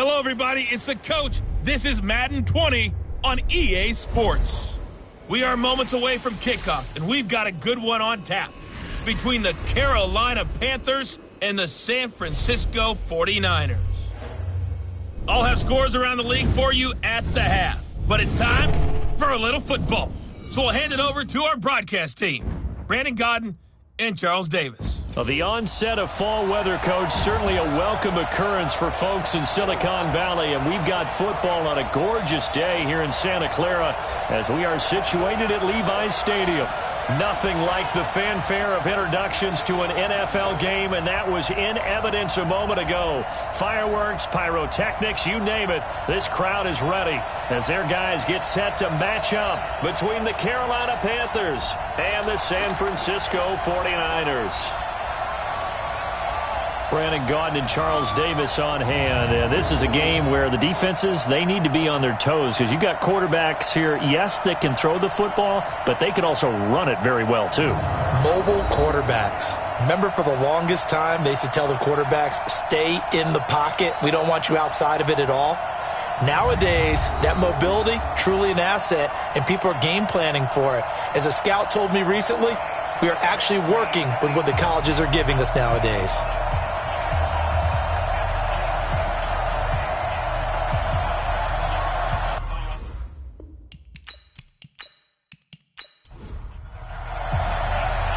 Hello, everybody. It's the coach. This is Madden 20 on EA Sports. We are moments away from kickoff, and we've got a good one on tap between the Carolina Panthers and the San Francisco 49ers. I'll have scores around the league for you at the half, but it's time for a little football. So we'll hand it over to our broadcast team, Brandon Godden and Charles Davis. Well, the onset of fall weather, Coach, certainly a welcome occurrence for folks in Silicon Valley, and we've got football on a gorgeous day here in Santa Clara as we are situated at Levi's Stadium. Nothing like the fanfare of introductions to an NFL game, and that was in evidence a moment ago. Fireworks, pyrotechnics, you name it. This crowd is ready as their guys get set to match up between the Carolina Panthers and the San Francisco 49ers. Brandon Gaudin and Charles Davis on hand. This is a game where the defenses, they need to be on their toes because you've got quarterbacks here, yes, that can throw the football, but they can also run it very well, too. Mobile quarterbacks. Remember, for the longest time, they used to tell the quarterbacks, stay in the pocket. We don't want you outside of it at all. Nowadays, that mobility, truly an asset, and people are game planning for it. As a scout told me recently, we are actually working with what the colleges are giving us nowadays.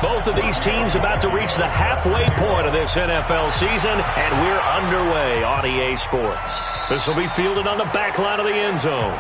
Both of these teams about to reach the halfway point of this NFL season, and we're underway on EA Sports. This will be fielded on the back line of the end zone.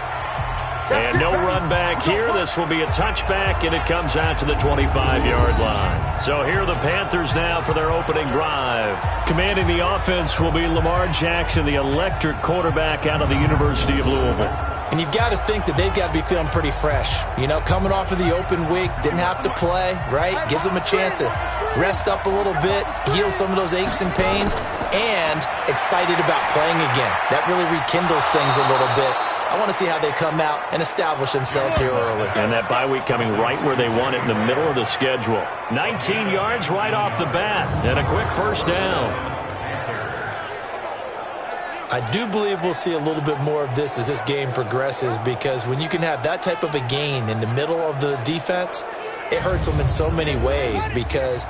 And no run back here. This will be a touchback, and it comes out to the 25-yard line. So here are the Panthers now for their opening drive. Commanding the offense will be Lamar Jackson, the electric quarterback out of the University of Louisville. And you've got to think that they've got to be feeling pretty fresh. You know, coming off of the open week, didn't have to play, right? Gives them a chance to rest up a little bit, heal some of those aches and pains, and excited about playing again. That really rekindles things a little bit. I want to see how they come out and establish themselves here early. And that bye week coming right where they want it, in the middle of the schedule. 19 yards right off the bat, and a quick first down. I do believe we'll see a little bit more of this as this game progresses, because when you can have that type of a gain in the middle of the defense, it hurts them in so many ways, because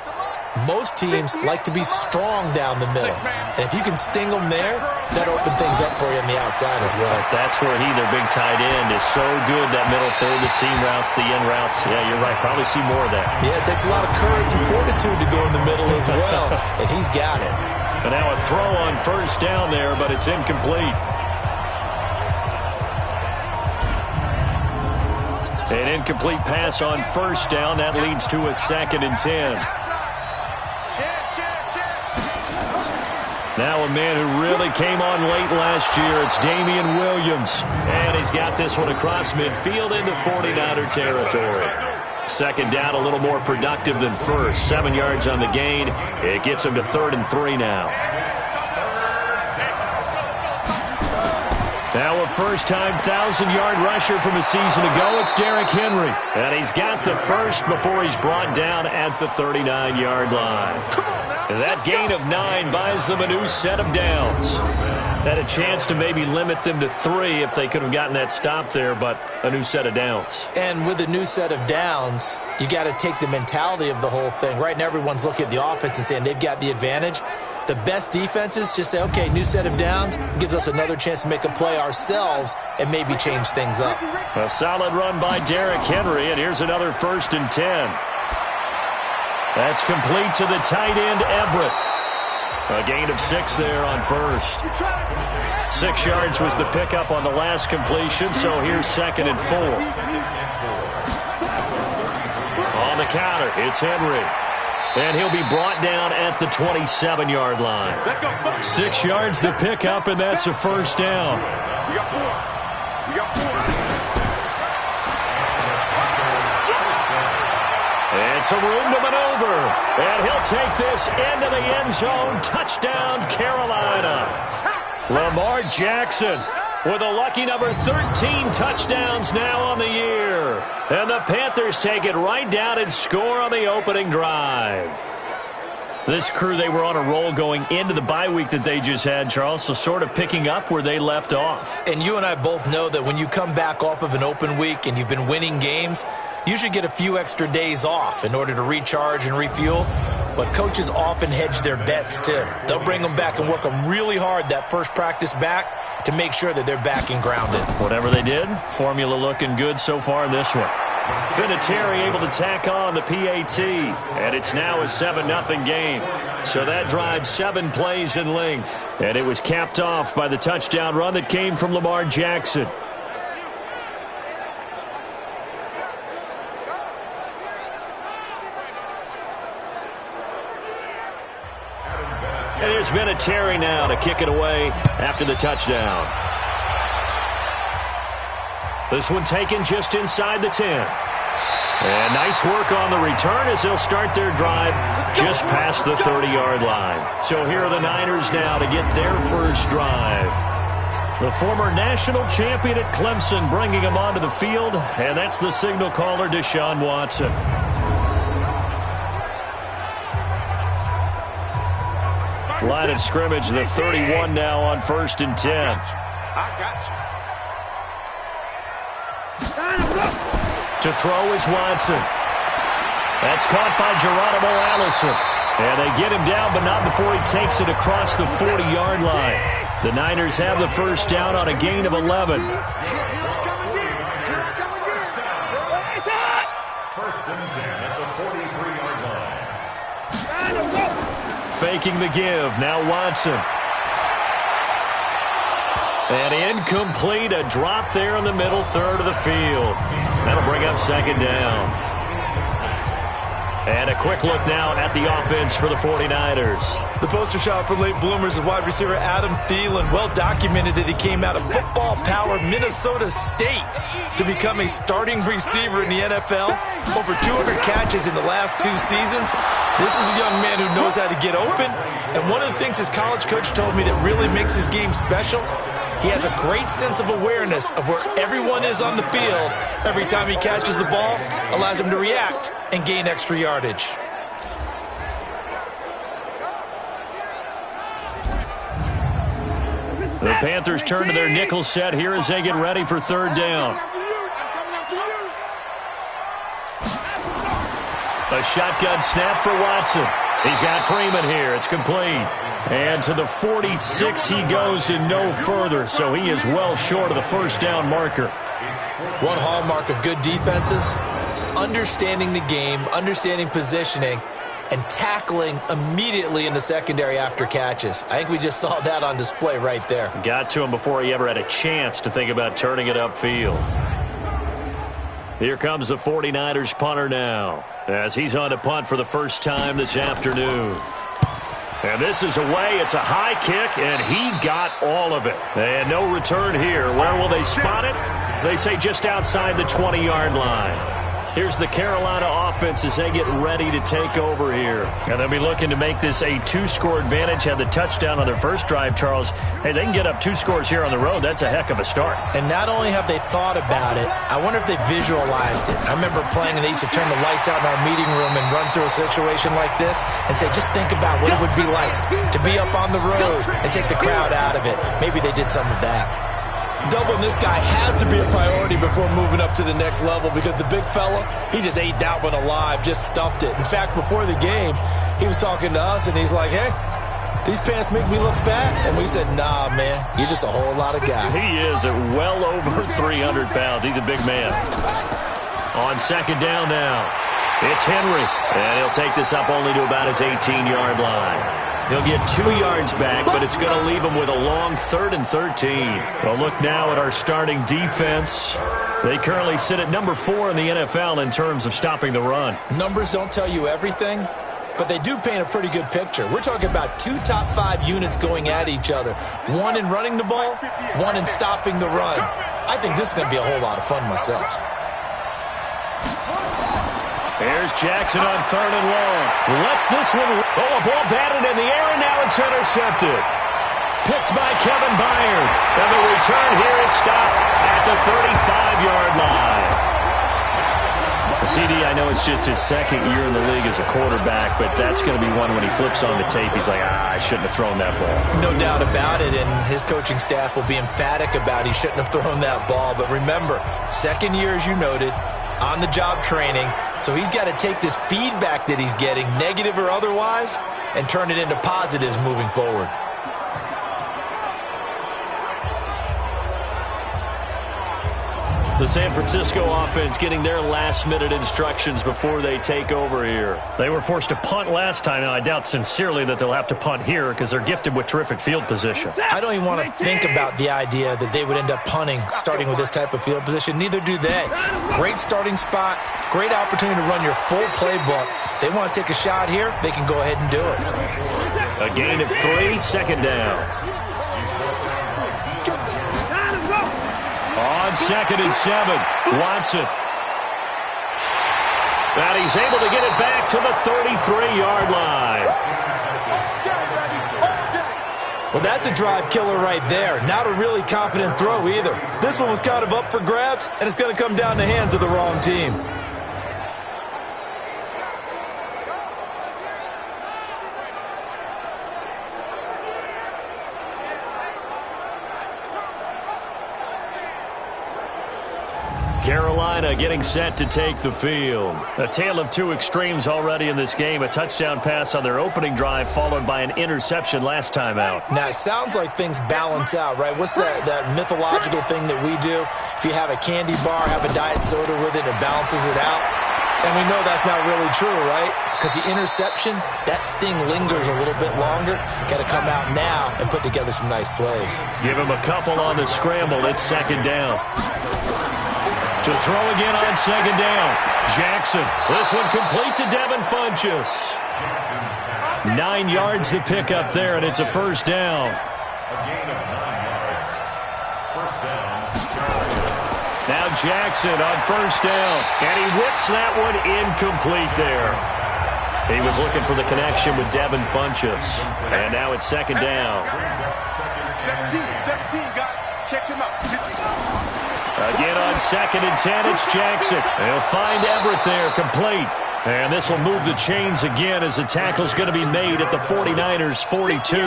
most teams like to be strong down the middle. And if you can sting them there, that opens things up for you on the outside as well. That's where their big tight end, is so good, that middle third, the seam routes, the end routes. Yeah, you're right. Probably see more of that. Yeah, it takes a lot of courage and fortitude to go in the middle as well, and he's got it. And now a throw on first down there, but it's incomplete. An incomplete pass on first down. That leads to a 2nd and 10. Now a man who really came on late last year. It's Damian Williams. And he's got this one across midfield into 49er territory. 2nd down, a little more productive than first. 7 yards on the gain. It gets him to 3rd and 3 now. Now a first-time 1,000-yard rusher from a season ago. It's Derrick Henry. And he's got the first before he's brought down at the 39-yard line. That gain of 9 buys them a new set of downs. Had a chance to maybe limit them to 3 if they could have gotten that stop there, but a new set of downs. And with a new set of downs, you got to take the mentality of the whole thing. Right now, everyone's looking at the offense and saying they've got the advantage. The best defenses just say, okay, new set of downs, gives us another chance to make a play ourselves and maybe change things up. A solid run by Derrick Henry, and here's another 1st and 10. That's complete to the tight end, Everett. A gain of 6 there on first. 6 yards was the pickup on the last completion, so here's 2nd and 4. On the counter, it's Henry. And he'll be brought down at the 27-yard line. 6 yards the pickup, and that's a first down. And some room to maneuver. And he'll take this into the end zone. Touchdown, Carolina. Lamar Jackson with a lucky number 13 touchdowns now on the year. And the Panthers take it right down and score on the opening drive. This crew, they were on a roll going into the bye week that they just had, Charles, so sort of picking up where they left off. And you and I both know that when you come back off of an open week and you've been winning games, you should get a few extra days off in order to recharge and refuel. But coaches often hedge their bets, too. They'll bring them back and work them really hard that first practice back to make sure that they're back and grounded. Whatever they did, formula looking good so far in this one. Vinatieri able to tack on the PAT, and it's now a 7-0 game. So that drives 7 plays in length, and it was capped off by the touchdown run that came from Lamar Jackson. And here's Vinatieri now to kick it away after the touchdown. This one taken just inside the 10. And nice work on the return as they'll start their drive just past the 30-yard line. So here are the Niners now to get their first drive. The former national champion at Clemson bringing him onto the field, and that's the signal caller, Deshaun Watson. Line of scrimmage, the 31 now on 1st and 10. I got you. To throw is Watson. That's caught by Geronimo Allison. And they get him down, but not before he takes it across the 40-yard line. The Niners have the first down on a gain of 11. First and 10 at the 43-yard line. Faking the give. Now Watson. And incomplete, a drop there in the middle third of the field. That'll bring up 2nd down. And a quick look now at the offense for the 49ers. The poster child for late bloomers is wide receiver Adam Thielen. Well documented that he came out of football power Minnesota State to become a starting receiver in the NFL. Over 200 catches in the last 2 seasons. This is a young man who knows how to get open. And one of the things his college coach told me that really makes his game special, he has a great sense of awareness of where everyone is on the field every time he catches the ball, allows him to react and gain extra yardage. The Panthers turn to their nickel set here as they get ready for 3rd down. A shotgun snap for Watson. He's got Freeman here. It's complete. And to the 46 he goes and no further, so he is well short of the first down marker. One hallmark of good defenses is understanding the game, understanding positioning, and tackling immediately in the secondary after catches. I think we just saw that on display right there. Got to him before he ever had a chance to think about turning it upfield. Here comes the 49ers punter now, as he's on to punt for the first time this afternoon. And this is away. It's a high kick, and he got all of it. And no return here. Where will they spot it? They say just outside the 20-yard line. Here's the Carolina offense as they get ready to take over here. And they'll be looking to make this a 2-score advantage. Had the touchdown on their first drive, Charles. Hey, they can get up 2 scores here on the road. That's a heck of a start. And not only have they thought about it, I wonder if they visualized it. I remember playing, and they used to turn the lights out in our meeting room and run through a situation like this and say, just think about what it would be like to be up on the road and take the crowd out of it. Maybe they did some of that. Doubling this guy has to be a priority before moving up to the next level, because the big fella, he just ate that one alive, just stuffed it. In fact, before the game, he was talking to us, and he's like, hey, these pants make me look fat. And we said, nah, man, you're just a whole lot of guy. He is at well over 300 pounds. He's a big man. On 2nd down now, it's Henry, and he'll take this up only to about his 18-yard line. He'll get 2 yards back, but it's going to leave him with a long 3rd and 13. Well, look now at our starting defense. They currently sit at number 4 in the NFL in terms of stopping the run. Numbers don't tell you everything, but they do paint a pretty good picture. We're talking about 2 top 5 units going at each other. 1 in running the ball, 1 in stopping the run. I think this is going to be a whole lot of fun myself. Here's Jackson on 3rd and long. Lets this one roll. A ball batted in the air, and now it's intercepted. Picked by Kevin Byard. And the return here is stopped at the 35-yard line. CD, I know it's just his second year in the league as a quarterback, but that's going to be one when he flips on the tape, he's like, I shouldn't have thrown that ball. No doubt about it, and his coaching staff will be emphatic about he shouldn't have thrown that ball. But remember, second year, as you noted, on-the-job training, so he's got to take this feedback that he's getting, negative or otherwise, and turn it into positives moving forward. The San Francisco offense getting their last-minute instructions before they take over here. They were forced to punt last time, and I doubt sincerely that they'll have to punt here because they're gifted with terrific field position. I don't even want to think about the idea that they would end up punting starting with this type of field position. Neither do they. Great starting spot, great opportunity to run your full playbook. They want to take a shot here, they can go ahead and do it. A gain of 3, second down. On 2nd and 7, Watson. And he's able to get it back to the 33-yard line. Well, that's a drive killer right there. Not a really confident throw either. This one was kind of up for grabs, and it's going to come down the hands of the wrong team. Carolina getting set to take the field. A tale of two extremes already in this game. A touchdown pass on their opening drive followed by an interception last time out. Now, it sounds like things balance out, right? What's that mythological thing that we do? If you have a candy bar, have a diet soda with it, it balances it out. And we know that's not really true, right? Because the interception, that sting lingers a little bit longer. Got to come out now and put together some nice plays. Give him a couple on the scramble. It's second down. To throw again on second down. Jackson. This one complete to Devin Funchess. 9 yards to pick up there, and it's a first down. A gain of 9 yards. First down. Now Jackson on first down, and he whips that one incomplete there. He was looking for the connection with Devin Funchess, and now it's second down. 17, got it. Check him out. Again on 2nd and 10, it's Jackson. They'll find Everett there, complete. And this will move the chains again as the tackle's going to be made at the 49ers' 42.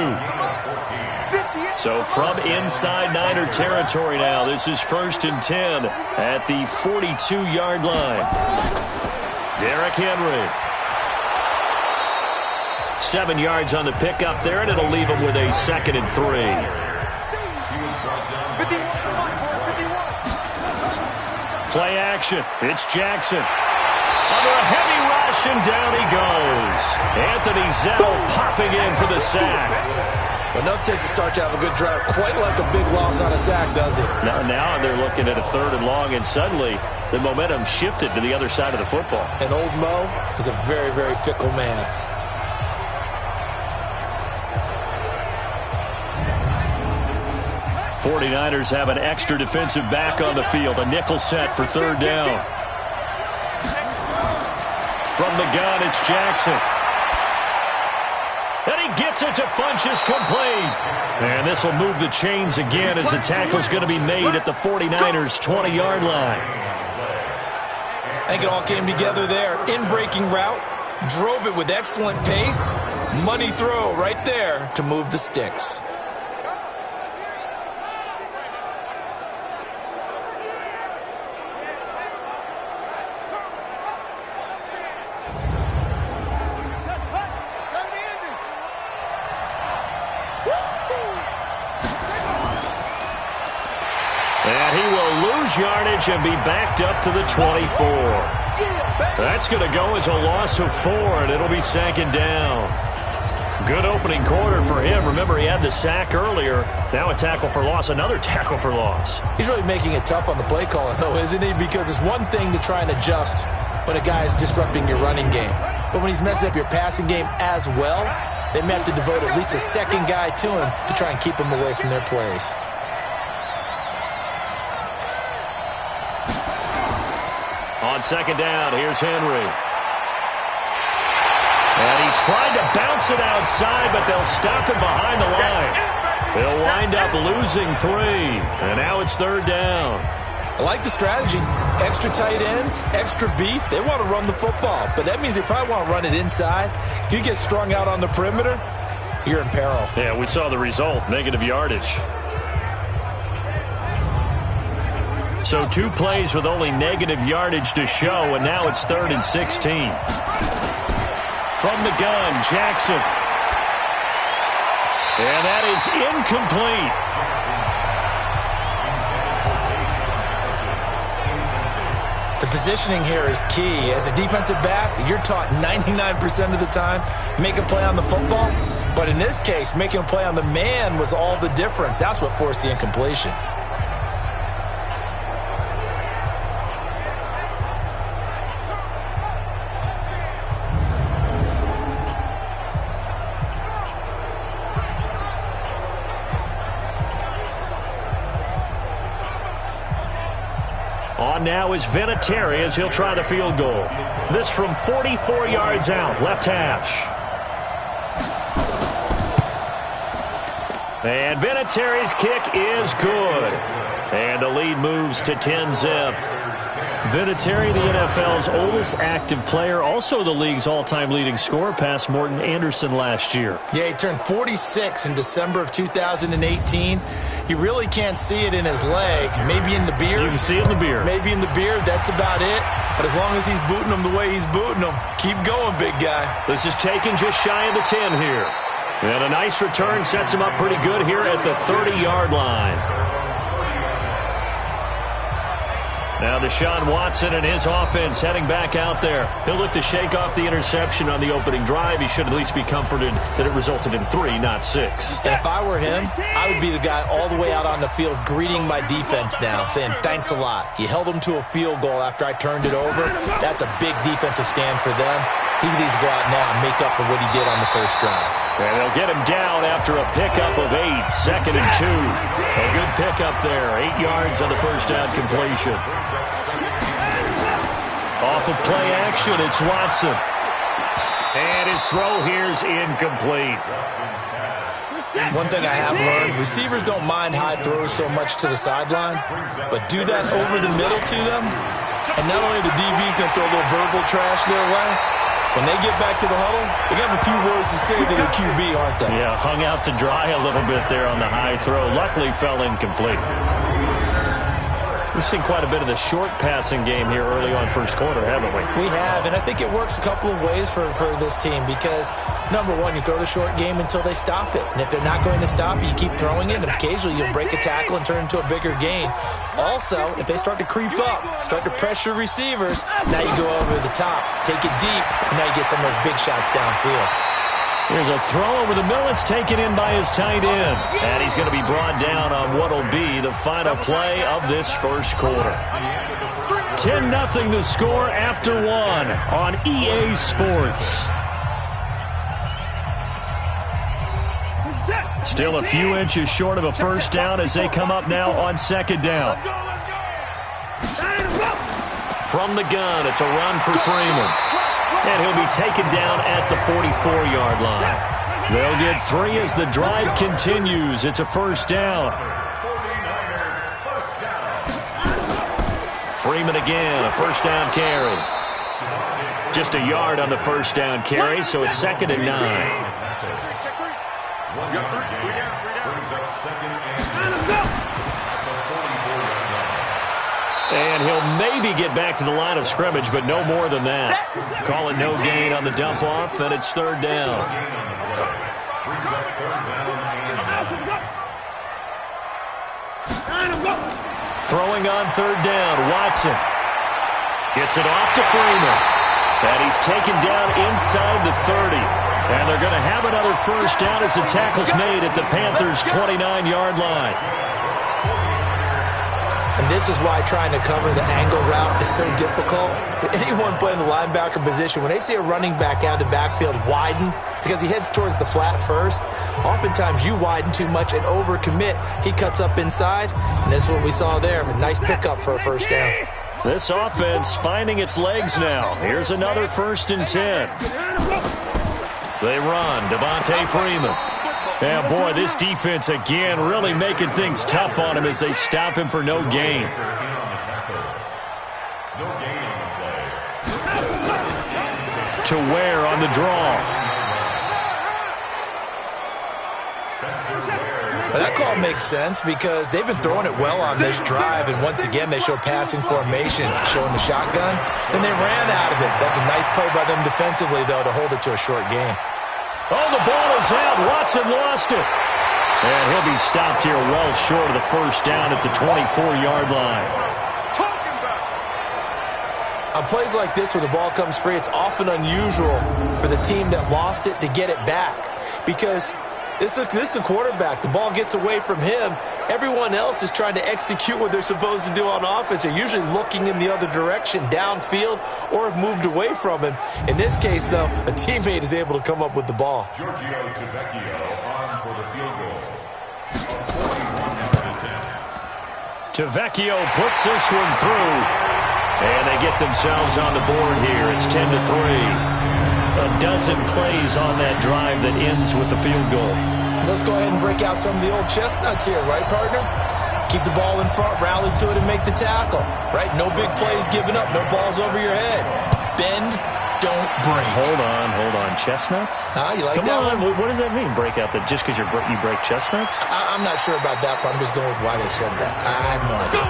So from inside Niner territory now, this is 1st and 10 at the 42-yard line. Derrick Henry. 7 yards on the pickup there, and it'll leave him with a 2nd and 3. Play action. It's Jackson. Under a heavy rush, and down he goes. Anthony Zell popping in for the sack. Enough takes to start to have a good drive. Quite like a big loss on a sack, does it? Now they're looking at a 3rd and long, and suddenly the momentum shifted to the other side of the football. And old Mo is a very, very fickle man. 49ers have an extra defensive back on the field. A nickel set for 3rd down. From the gun, it's Jackson. And he gets it to Funchess, complete. And this will move the chains again as the tackle's going to be made at the 49ers' 20-yard line. I think it all came together there. In-breaking route, drove it with excellent pace. Money throw right there to move the sticks. And he will lose yardage and be backed up to the 24. That's going to go as a loss of 4, and it'll be 2nd down. Good opening quarter for him. Remember, he had the sack earlier. Now a tackle for loss, another tackle for loss. He's really making it tough on the play calling, though, isn't he? Because it's one thing to try and adjust when a guy is disrupting your running game. But when he's messing up your passing game as well, they may have to devote at least a second guy to him to try and keep him away from their plays. On 2nd down, here's Henry. And he tried to bounce it outside, but they'll stop him behind the line. He'll wind up losing 3. And now it's 3rd down. I like the strategy. Extra tight ends, extra beef. They want to run the football, but that means they probably want to run it inside. If you get strung out on the perimeter, you're in peril. Yeah, we saw the result, negative yardage. So 2 plays with only negative yardage to show, and now it's 3rd and 16. From the gun, Jackson. And that is incomplete. The positioning here is key. As a defensive back, you're taught 99% of the time, make a play on the football. But in this case, making a play on the man was all the difference. That's what forced the incompletion. On now is Vinatieri as he'll try the field goal. This from 44 yards out, left hash. And Vinatieri's kick is good. And the lead moves to 10-zip. Vinatieri, the NFL's oldest active player, also the league's all-time leading scorer, past Morton Anderson last year. Yeah, he turned 46 in December of 2018. You really can't see it in his leg. Maybe in the beard. You can see it in the beard. Maybe in the beard. That's about it. But as long as he's booting him the way he's booting him, keep going, big guy. This is taken just shy of the 10 here. And a nice return sets him up pretty good here at the 30-yard line. Now Deshaun Watson and his offense heading back out there. He'll look to shake off the interception on the opening drive. He should at least be comforted that it resulted in 3, not 6. And if I were him, I would be the guy all the way out on the field greeting my defense now, saying thanks a lot. You held them to a field goal after I turned it over. That's a big defensive stand for them. He needs to go out now and make up for what he did on the first drive. And they'll get him down after a pickup of 8, 2nd and 2. A good pickup there, 8 yards on the first down completion. Off of play action, it's Watson. And his throw here's incomplete. One thing I have learned, receivers don't mind high throws so much to the sideline, but do that over the middle to them, and not only the DB's going to throw a little verbal trash their way, when they get back to the huddle, they're going to have a few words to say to their QB, aren't they? Yeah, hung out to dry a little bit there on the high throw. Luckily fell incomplete. We've seen quite a bit of the short passing game here early on first quarter, haven't we? We have, and I think it works a couple of ways for this team because, number one, you throw the short game until they stop it. And if they're not going to stop it, you keep throwing it, and occasionally you'll break a tackle and turn it into a bigger gain. Also, if they start to creep up, start to pressure receivers, now you go over the top, take it deep, and now you get some of those big shots downfield. There's a throw over the middle. It's taken in by his tight end. And he's going to be brought down on what will be the final play of this first quarter. 10-0 the score after 1 on EA Sports. Still a few inches short of a first down as they come up now on second down. From the gun, it's a run for Freeman. And he'll be taken down at the 44-yard line. They'll get 3 as the drive continues. It's a first down. Freeman again, a first down carry. Just a yard on the first down carry, so it's 2nd and 9. And he'll maybe get back to the line of scrimmage, but no more than that. Call it no gain on the dump off, and it's 3rd down. Throwing on 3rd down, Watson. Gets it off to Freeman. And he's taken down inside the 30. And they're going to have another first down as the tackle's made at the Panthers' 29-yard line. And this is why trying to cover the angle route is so difficult. Anyone playing the linebacker position, when they see a running back out of the backfield widen, because he heads towards the flat first, oftentimes you widen too much and overcommit. He cuts up inside, and this is what we saw there. A nice pickup for a first down. This offense finding its legs now. Here's another 1st and 10. They run, Devontae Freeman. Yeah, boy, this defense again really making things tough on him as they stop him for no gain. No gain on the play. To Ware on the draw. Well, that call makes sense because they've been throwing it well on this drive, and once again they show passing formation, showing the shotgun. Then they ran out of it. That's a nice play by them defensively, though, to hold it to a short game. Oh, the ball is out. Watson lost it. And he'll be stopped here well short of the first down at the 24-yard line. On plays like this where the ball comes free, it's often unusual for the team that lost it to get it back because this is a quarterback. The ball gets away from him. Everyone else is trying to execute what they're supposed to do on offense. They're usually looking in the other direction, downfield, or have moved away from him. In this case, though, a teammate is able to come up with the ball. Giorgio Tavecchio on for the field goal. A 41-yard attempt. Tavecchio puts this one through. And they get themselves on the board here. It's 10-3. A dozen plays on that drive that ends with the field goal. Let's go ahead and break out some of the old chestnuts here, right, partner? Keep the ball in front, rally to it, and make the tackle, right? No big plays given up, no balls over your head. Bend, don't break. Hold on. Chestnuts? You like Come that on. one? What does that mean, break out? That just because you break chestnuts? I'm not sure about that, but I'm just going with why they said that. I have no idea.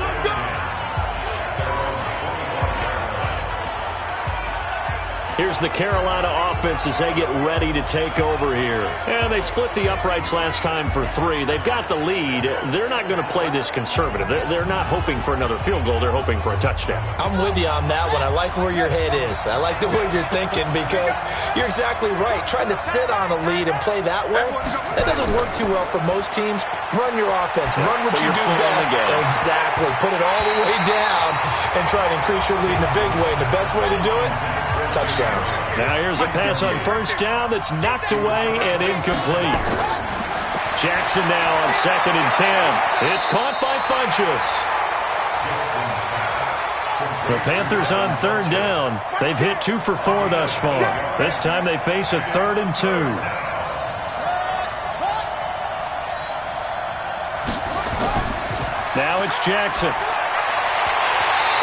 Here's the Carolina offense as they get ready to take over here. And they split the uprights last time for 3. They've got the lead. They're not going to play this conservative. They're not hoping for another field goal. They're hoping for a touchdown. I'm with you on that one. I like where your head is. I like the way you're thinking because you're exactly right. Trying to sit on a lead and play that way, that doesn't work too well for most teams. Run your offense. Run what you do best. Exactly. Put it all the way down and try to increase your lead in a big way. And the best way to do it, touchdowns. Now here's a pass on first down that's knocked away and incomplete. Jackson now on 2nd and 10. It's caught by Funchess. The Panthers on 3rd down. They've hit 2 for 4 thus far. This time they face a 3rd and 2. Now it's Jackson.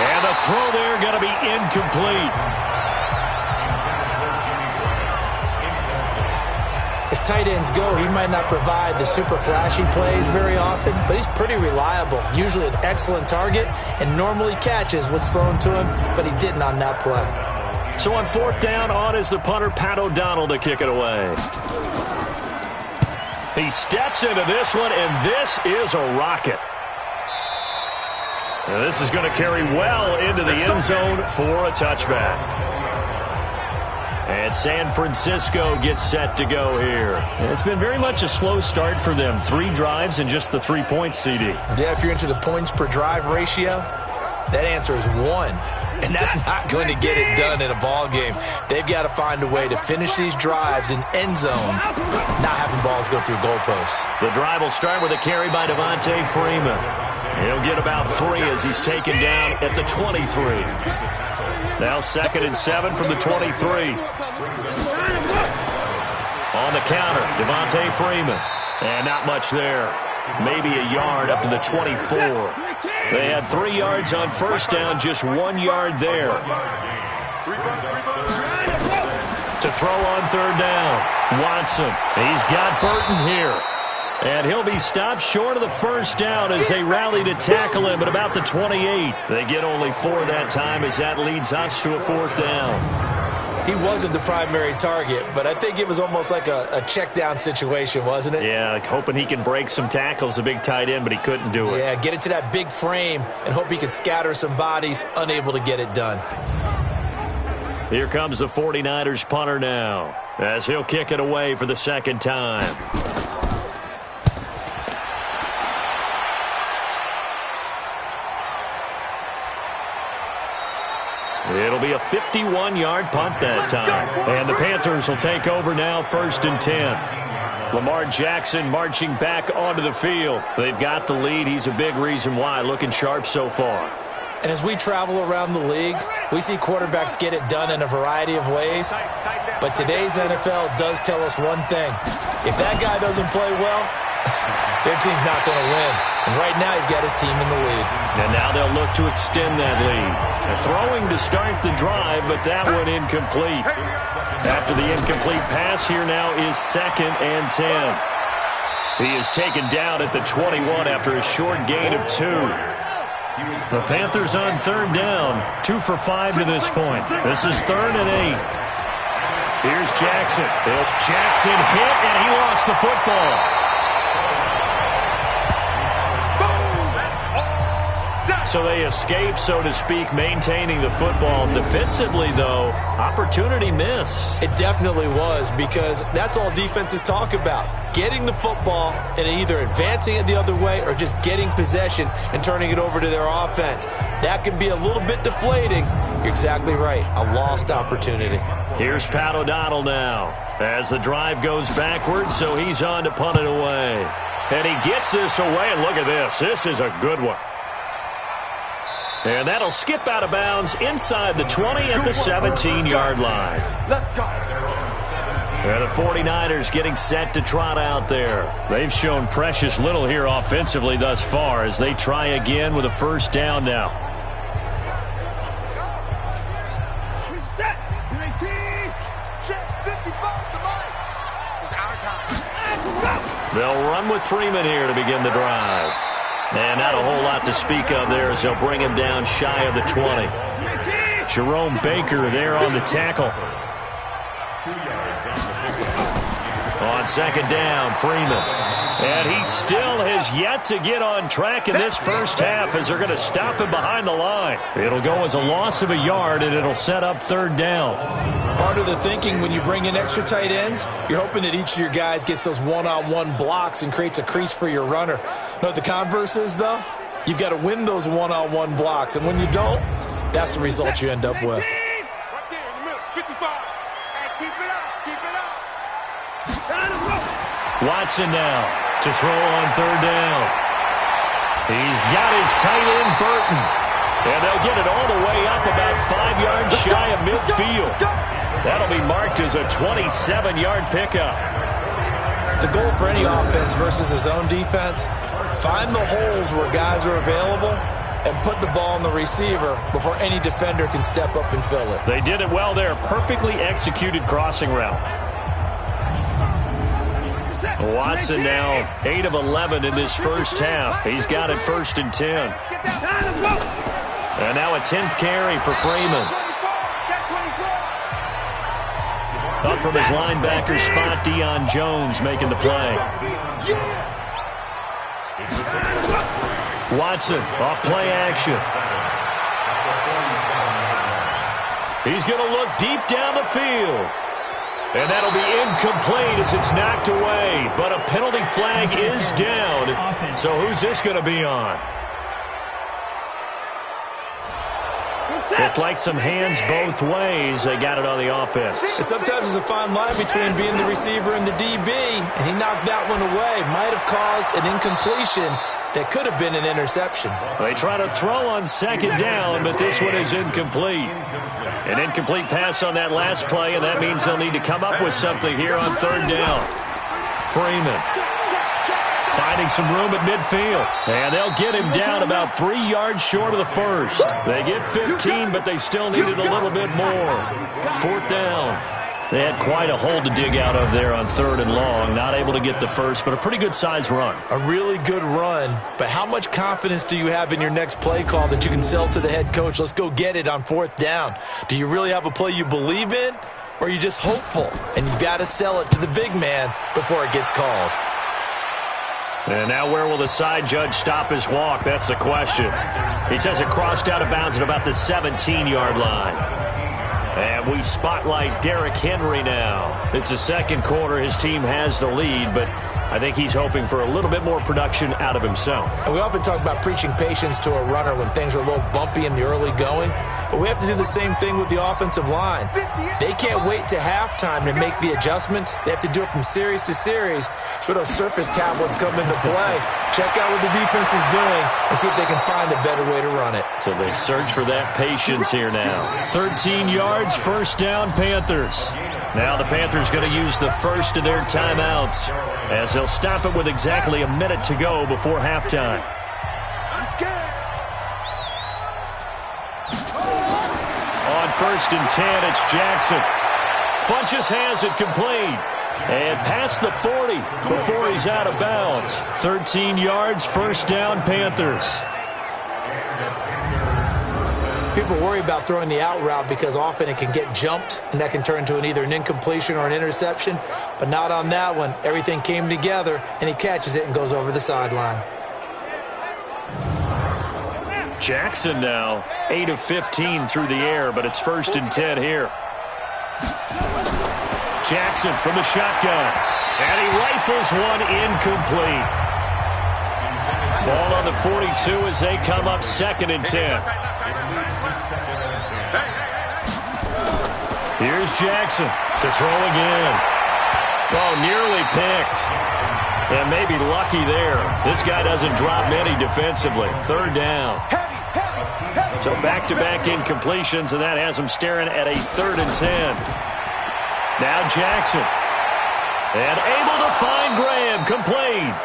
And the throw there going to be incomplete. As tight ends go, he might not provide the super flashy plays very often, but he's pretty reliable. Usually an excellent target and normally catches what's thrown to him, but he didn't on that play. So on 4th down, on is the punter, Pat O'Donnell, to kick it away. He steps into this one, and this is a rocket. Now this is going to carry well into the end zone for a touchback. And San Francisco gets set to go here. It's been very much a slow start for them. 3 drives and just the 3 points, CD. Yeah, if you're into the points per drive ratio, that answer is 1. And that's not going to get it done in a ball game. They've got to find a way to finish these drives in end zones, not having balls go through goalposts. The drive will start with a carry by Devontae Freeman. He'll get about 3 as he's taken down at the 23. Now 2nd and 7 from the 23. On the counter, Devontae Freeman. And not much there. Maybe a yard up to the 24. They had 3 yards on first down, just 1 yard there. To throw on 3rd down, Watson. He's got Burton here. And he'll be stopped short of the first down as they rally to tackle him at about the 28. They get only 4 that time as that leads us to a 4th down. He wasn't the primary target, but I think it was almost like a check down situation, wasn't it? Yeah, like hoping he can break some tackles, a big tight end, but he couldn't do it. Yeah, get it to that big frame and hope he could scatter some bodies, unable to get it done. Here comes the 49ers punter now as he'll kick it away for the 2nd time. It'll be a 51-yard punt that time. And the Panthers will take over now, 1st and 10. Lamar Jackson marching back onto the field. They've got the lead. He's a big reason why. Looking sharp so far. And as we travel around the league, we see quarterbacks get it done in a variety of ways. But today's NFL does tell us one thing. If that guy doesn't play well, their team's not going to win. And right now he's got his team in the lead. And now they'll look to extend that lead. They're throwing to start the drive, but that one incomplete. After the incomplete pass, here now is 2nd and 10. He is taken down at the 21 after a short gain of 2. The Panthers on 3rd down, 2 for 5 to this point. This is 3rd and 8. Here's Jackson. Jackson hit, and he lost the football. So they escape, so to speak, maintaining the football. Defensively, though, opportunity miss. It definitely was, because that's all defenses talk about. Getting the football and either advancing it the other way or just getting possession and turning it over to their offense. That can be a little bit deflating. You're exactly right. A lost opportunity. Here's Pat O'Donnell now as the drive goes backwards, so he's on to punt it away. And he gets this away, and look at this. This is a good one. And that'll skip out of bounds inside the 20 at the 17-yard line. Let's go. And the 49ers getting set to trot out there. They've shown precious little here offensively thus far as they try again with a 1st down now. Reset. 18. Check 55 to Mike. It's our time. They'll run with Freeman here to begin the drive. And not a whole lot to speak of there as they'll bring him down shy of the 20. Jerome Baker there on the tackle. 2 yards on the pickup. On 2nd down, Freeman. And he still has yet to get on track in this first half as they're going to stop him behind the line. It'll go as a loss of a yard, and it'll set up 3rd down. Part of the thinking when you bring in extra tight ends, you're hoping that each of your guys gets those one-on-one blocks and creates a crease for your runner. You know what the converse is, though? You've got to win those one-on-one blocks, and when you don't, that's the result you end up with. Right there in the middle. 55. And keep it up. Keep it up. Watson now to throw on 3rd down. He's got his tight end, Burton. And they'll get it all the way up about 5 yards shy of midfield. That'll be marked as a 27-yard pickup. The goal for any offense versus his own defense, find the holes where guys are available and put the ball on the receiver before any defender can step up and fill it. They did it well there. Perfectly executed crossing route. Watson now 8 of 11 in this first half. He's got it 1st and 10. And now a 10th carry for Freeman. Up from his linebacker spot, Deion Jones making the play. Watson off play action. He's going to look deep down the field. And that'll be incomplete as it's knocked away. But a penalty flag is down. So who's this going to be on? Looked like some hands both ways. They got it on the offense. And sometimes there's a fine line between being the receiver and the DB, and he knocked that one away. Might have caused an incompletion that could have been an interception. They try to throw on 2nd down, but this one is incomplete. An incomplete pass on that last play, and that means they'll need to come up with something here on 3rd down. Freeman finding some room at midfield. And they'll get him down about 3 yards short of the first. They get 15, but they still needed a little bit more. 4th down. They had quite a hole to dig out of there on 3rd and long. Not able to get the first, but a pretty good-sized run. A really good run, but how much confidence do you have in your next play call that you can sell to the head coach? Let's go get it on 4th down. Do you really have a play you believe in, or are you just hopeful? And you've got to sell it to the big man before it gets called. And now where will the side judge stop his walk? That's the question. He says it crossed out of bounds at about the 17-yard line. And we spotlight Derrick Henry now. It's the 2nd quarter. His team has the lead, but I think he's hoping for a little bit more production out of himself. And we often talk about preaching patience to a runner when things are a little bumpy in the early going, but we have to do the same thing with the offensive line. They can't wait to halftime to make the adjustments. They have to do it from series to series so those surface tablets come into play. Check out what the defense is doing and see if they can find a better way to run it. So they search for that patience here now. 13 yards, 1st down, Panthers. Now the Panthers going to use the first of their timeouts as they'll They'll stop it with exactly a minute to go before halftime. On 1st and 10, it's Jackson. Funches has it complete. And past the 40 before he's out of bounds. 13 yards, first down, Panthers. People worry about throwing the out route because often it can get jumped, and that can turn into either an incompletion or an interception. But not on that one. Everything came together, and he catches it and goes over the sideline. Jackson now, 8 of 15 through the air, but it's 1st and 10 here. Jackson from the shotgun, and he rifles one incomplete. Ball on the 42 as they come up 2nd and 10. Here's Jackson to throw again. Oh, nearly picked. And maybe lucky there. This guy doesn't drop many defensively. 3rd down. So back-to-back incompletions, and that has him staring at a 3rd and 10. Now Jackson. And able to find Graham. Complete.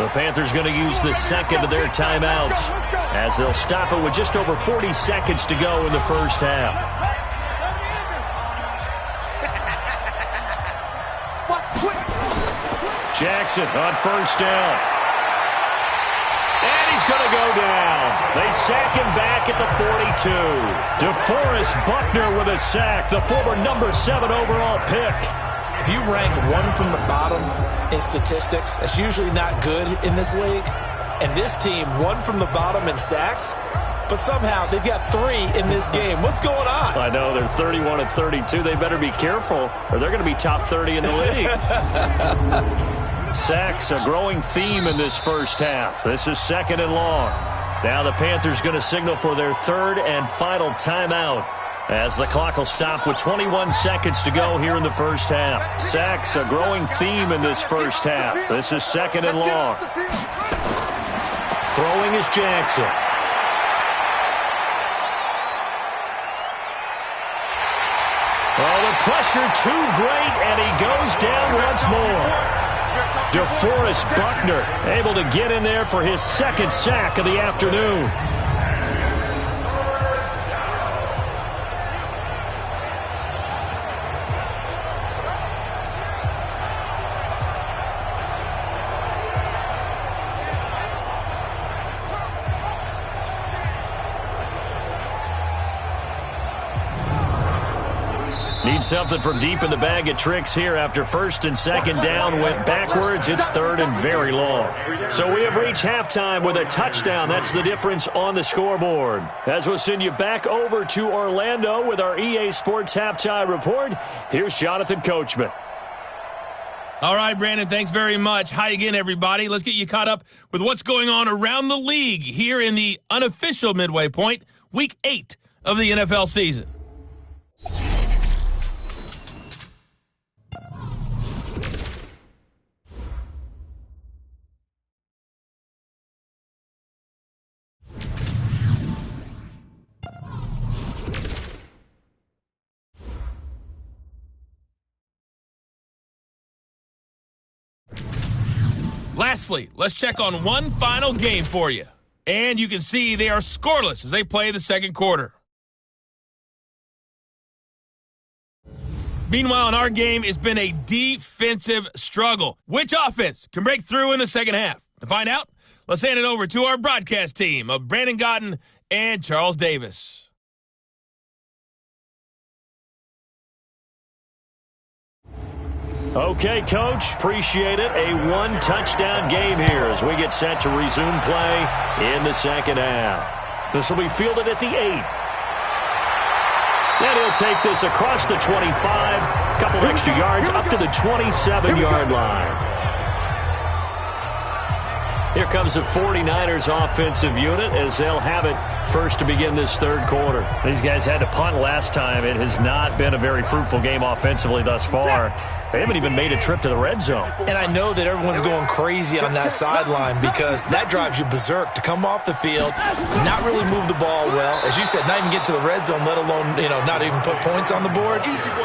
The Panthers going to use the second of their timeouts as they'll stop it with just over 40 seconds to go in the first half. Jackson on 1st down. And he's going to go down. They sack him back at the 42. DeForest Buckner with a sack, the former number 7 overall pick. If you rank one from the bottom in statistics, that's usually not good in this league. And this team, one from the bottom in sacks, but somehow they've got 3 in this game. What's going on? I know, they're 31 of 32. They better be careful, or they're going to be top 30 in the league. Sacks, a growing theme in this first half. This is 2nd and long. Now the Panthers going to signal for their 3rd and final timeout, as the clock will stop with 21 seconds to go here in the first half. Sacks, a growing theme in this first half. This is 2nd and long. Throwing is Jackson. Oh, the pressure too great, and he goes down once more. DeForest Buckner able to get in there for his 2nd sack of the afternoon. Need something from deep in the bag of tricks here after 1st and 2nd down went backwards. It's 3rd and very long. So we have reached halftime with a touchdown. That's the difference on the scoreboard. As we'll send you back over to Orlando with our EA Sports Halftime Report, here's Jonathan Coachman. All right, Brandon, thanks very much. Hi again, everybody. Let's get you caught up with what's going on around the league here in the unofficial midway point, Week 8 of the NFL season. Lastly, let's check on one final game for you. And you can see they are scoreless as they play the second quarter. Meanwhile, in our game, it's been a defensive struggle. Which offense can break through in the second half? To find out, let's hand it over to our broadcast team of Brandon Godden and Charles Davis. Okay, Coach, appreciate it. A one-touchdown game here as we get set to resume play in the second half. This will be fielded at the 8. And he'll take this across the 25, a couple extra yards up to the 27-yard line. Here comes the 49ers offensive unit as they'll have it First to begin this third quarter. These guys had to punt last time. It has not been a very fruitful game offensively thus far. They haven't even made a trip to the red zone. And I know that everyone's going crazy on that sideline because that drives you berserk to come off the field, not really move the ball well. As you said, not even get to the red zone, let alone, not even put points on the board.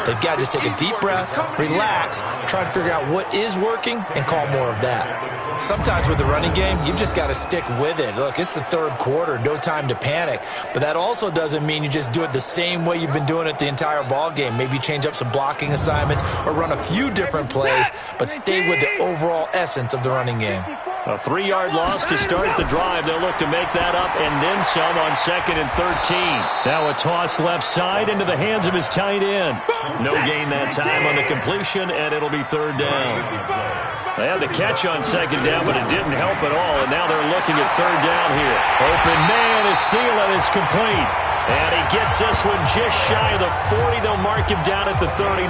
They've got to just take a deep breath, relax, try and figure out what is working and call more of that. Sometimes with the running game, you've just got to stick with it. Look, it's the third quarter, no time to panic. But that also doesn't mean you just do it the same way you've been doing it the entire ball game. Maybe change up some blocking assignments or run a few different plays, but stay with the overall essence of the running game. A 3-yard loss to start the drive. They'll look to make that up and then some on 2nd and 13. Now a toss left side into the hands of his tight end. No gain that time on the completion, and it'll be 3rd down. They had the catch on 2nd down, but it didn't help at all, and now they're looking at 3rd down here. Open man is Thielen. It's complete. And he gets this one just shy of the 40. They'll mark him down at the 39.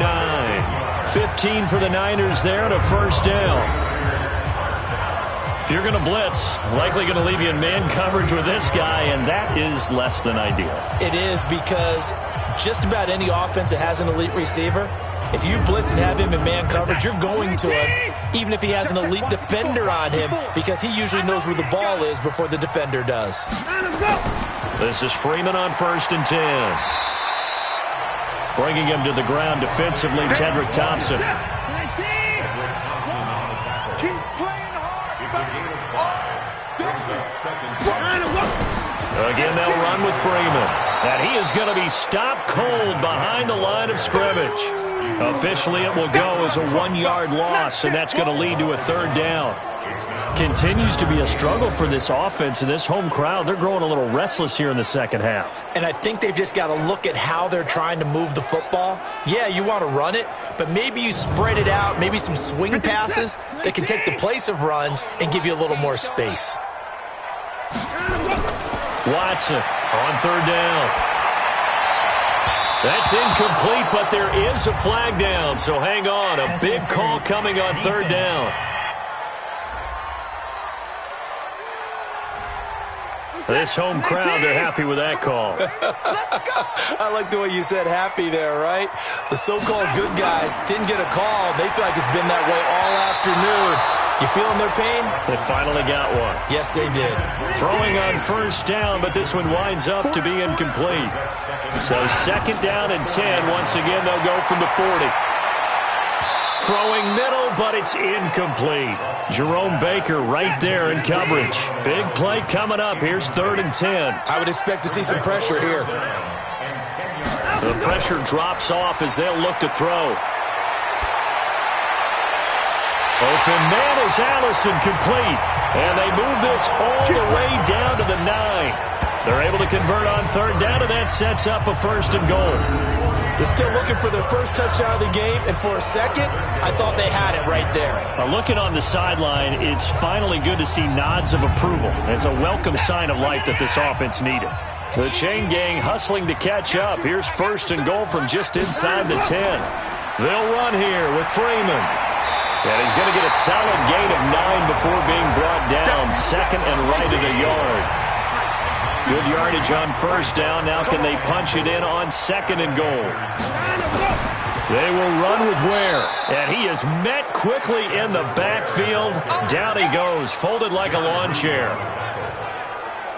15 for the Niners there and a 1st down. If you're going to blitz, likely going to leave you in man coverage with this guy, and that is less than ideal. It is because just about any offense that has an elite receiver, if you blitz and have him in man coverage, you're going to him, even if he has an elite defender on him, because he usually knows where the ball is before the defender does. This is Freeman on 1st and 10. Bringing him to the ground defensively, Tedrick Thompson. Again, they'll run with Freeman. And he is going to be stopped cold behind the line of scrimmage. Officially, it will go as a 1-yard loss, and that's going to lead to a 3rd down. Continues to be a struggle for this offense, and this home crowd, they're growing a little restless here in the second half. And I think they've just got to look at how they're trying to move the football. Yeah, you want to run it, but maybe you spread it out, maybe some swing passes that can take the place of runs and give you a little more space. Watson on 3rd down. That's incomplete, but there is a flag down, so hang on. A big call coming on 3rd down. This home crowd, they're happy with that call. I like the way you said happy there, right? The so-called good guys didn't get a call. They feel like it's been that way all afternoon. You feeling their pain? They finally got one. Yes, they did. Throwing on 1st down, but this one winds up to be incomplete. So 2nd down and 10. Once again, they'll go from the 40. Throwing middle, but it's incomplete. Jerome Baker right there in coverage. Big play coming up. Here's 3rd and 10. I would expect to see some pressure here. The pressure drops off as they'll look to throw. Open man is Allison, complete. And they move this all the way down to the 9. They're able to convert on 3rd down, and that sets up a 1st and goal. They're still looking for their first touchdown of the game, and for a second, I thought they had it right there. Looking on the sideline, it's finally good to see nods of approval. It's a welcome sign of life that this offense needed. The chain gang hustling to catch up. Here's 1st and goal from just inside the 10. They'll run here with Freeman. And he's going to get a solid gain of 9 before being brought down. 2nd and right at a yard. Good yardage on 1st down. Now can they punch it in on 2nd and goal? They will run with Ware. And he is met quickly in the backfield. Down he goes, folded like a lawn chair.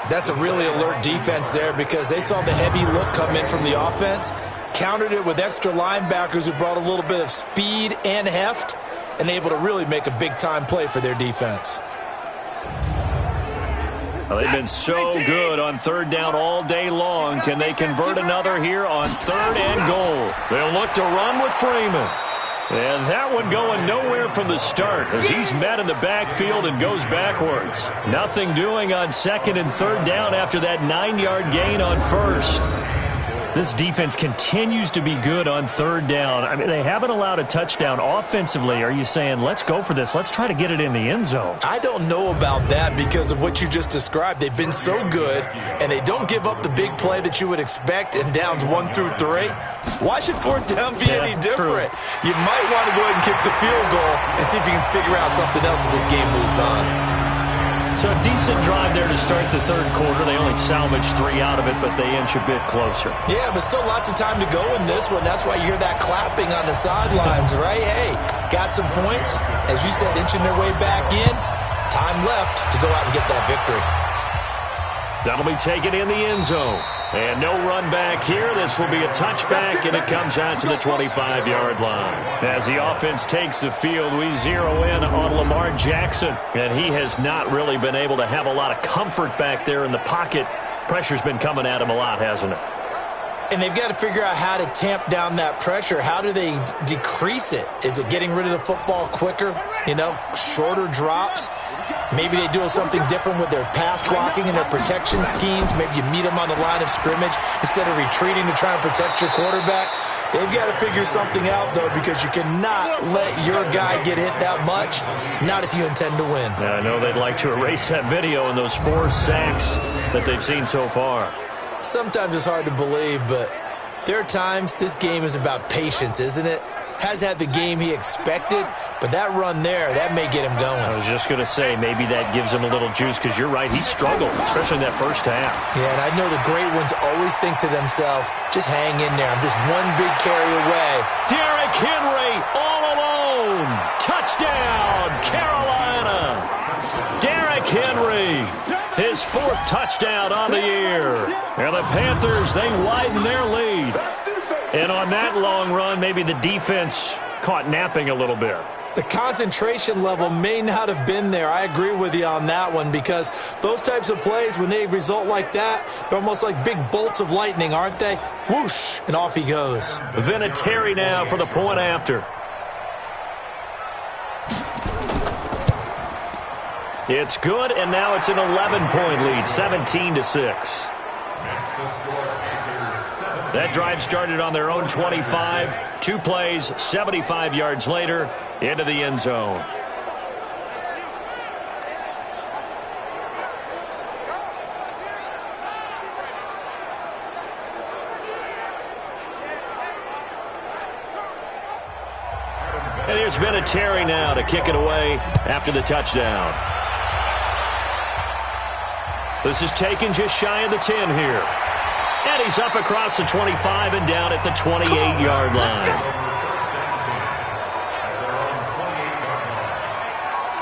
That's a really alert defense there because they saw the heavy look come in from the offense, countered it with extra linebackers who brought a little bit of speed and heft, and able to really make a big-time play for their defense. Well, they've been so good on 3rd down all day long. Can they convert another here on 3rd and goal? They'll look to run with Freeman. And that one going nowhere from the start as he's met in the backfield and goes backwards. Nothing doing on 2nd and 3rd down after that 9-yard gain on 1st. This defense continues to be good on 3rd down. I mean, they haven't allowed a touchdown offensively. Are you saying, let's go for this? Let's try to get it in the end zone. I don't know about that because of what you just described. They've been so good, and they don't give up the big play that you would expect in downs 1 through 3. Why should 4th down be any different? True. You might want to go ahead and kick the field goal and see if you can figure out something else as this game moves on. So a decent drive there to start the third quarter. They only salvaged 3 out of it, but they inch a bit closer. Yeah, but still lots of time to go in this one. That's why you hear that clapping on the sidelines, right? Hey, got some points. As you said, inching their way back in. Time left to go out and get that victory. That'll be taken in the end zone. And no run back here. This will be a touchback, and it comes out to the 25-yard line. As the offense takes the field, we zero in on Lamar Jackson. And he has not really been able to have a lot of comfort back there in the pocket. Pressure's been coming at him a lot, hasn't it? And they've got to figure out how to tamp down that pressure. How do they decrease it? Is it getting rid of the football quicker? Shorter drops? Maybe they do something different with their pass blocking and their protection schemes. Maybe you meet them on the line of scrimmage instead of retreating to try and protect your quarterback. They've got to figure something out, though, because you cannot let your guy get hit that much, not if you intend to win. Yeah, I know they'd like to erase that video and those 4 sacks that they've seen so far. Sometimes it's hard to believe, but there are times this game is about patience, isn't it? Has had the game he expected, but that run there, that may get him going. I was just going to say, maybe that gives him a little juice, because you're right, he struggled, especially in that first half. Yeah, and I know the great ones always think to themselves, just hang in there. I'm just one big carry away. Derrick Henry all alone. Touchdown, Carolina. Derrick Henry, his 4th touchdown on the year. And the Panthers, they widen their lead. And on that long run, maybe the defense caught napping a little bit. The concentration level may not have been there. I agree with you on that one, because those types of plays, when they result like that, they're almost like big bolts of lightning, aren't they? Whoosh, and off he goes. Vinatieri now for the point after. It's good, and now it's an 11-point lead, 17-6. That drive started on their own 25. 2 plays, 75 yards later, into the end zone. And here's Vinatieri now to kick it away after the touchdown. This is taken just shy of the 10 here. And he's up across the 25 and down at the 28-yard line.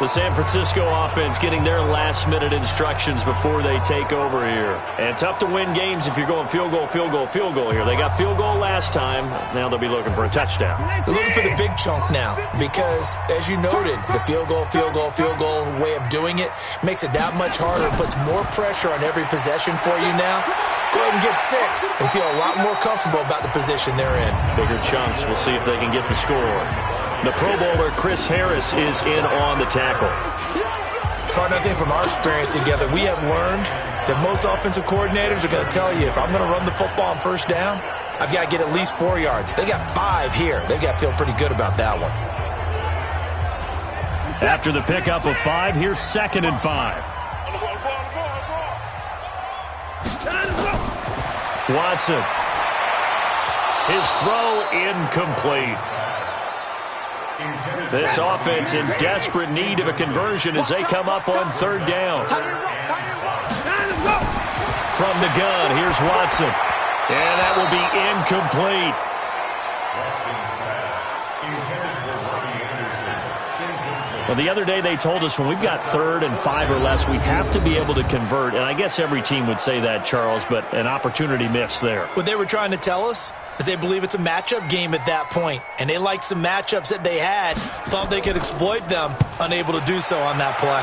The San Francisco offense getting their last-minute instructions before they take over here. And tough to win games if you're going field goal, field goal, field goal here. They got field goal last time. Now they'll be looking for a touchdown. They're looking for the big chunk now because, as you noted, the field goal way of doing it makes it that much harder. It puts more pressure on every possession for you now. Go ahead and get 6 and feel a lot more comfortable about the position they're in. Bigger chunks. We'll see if they can get the score. The Pro Bowler Chris Harris is in on the tackle. Partner, I think from our experience together, we have learned that most offensive coordinators are going to tell you, if I'm going to run the football on first down, I've got to get at least 4 yards. They got 5 here. They've got to feel pretty good about that one. After the pickup of 5, here's 2nd and 5. Watson. His throw incomplete. This offense in desperate need of a conversion as they come up on 3rd down. From the gun, here's Watson. And that will be incomplete. Well, the other day they told us when we've got 3rd and 5 or less, we have to be able to convert. And I guess every team would say that, Charles, but an opportunity missed there. What they were trying to tell us is they believe it's a matchup game at that point. And they liked some matchups that they had, thought they could exploit them, unable to do so on that play.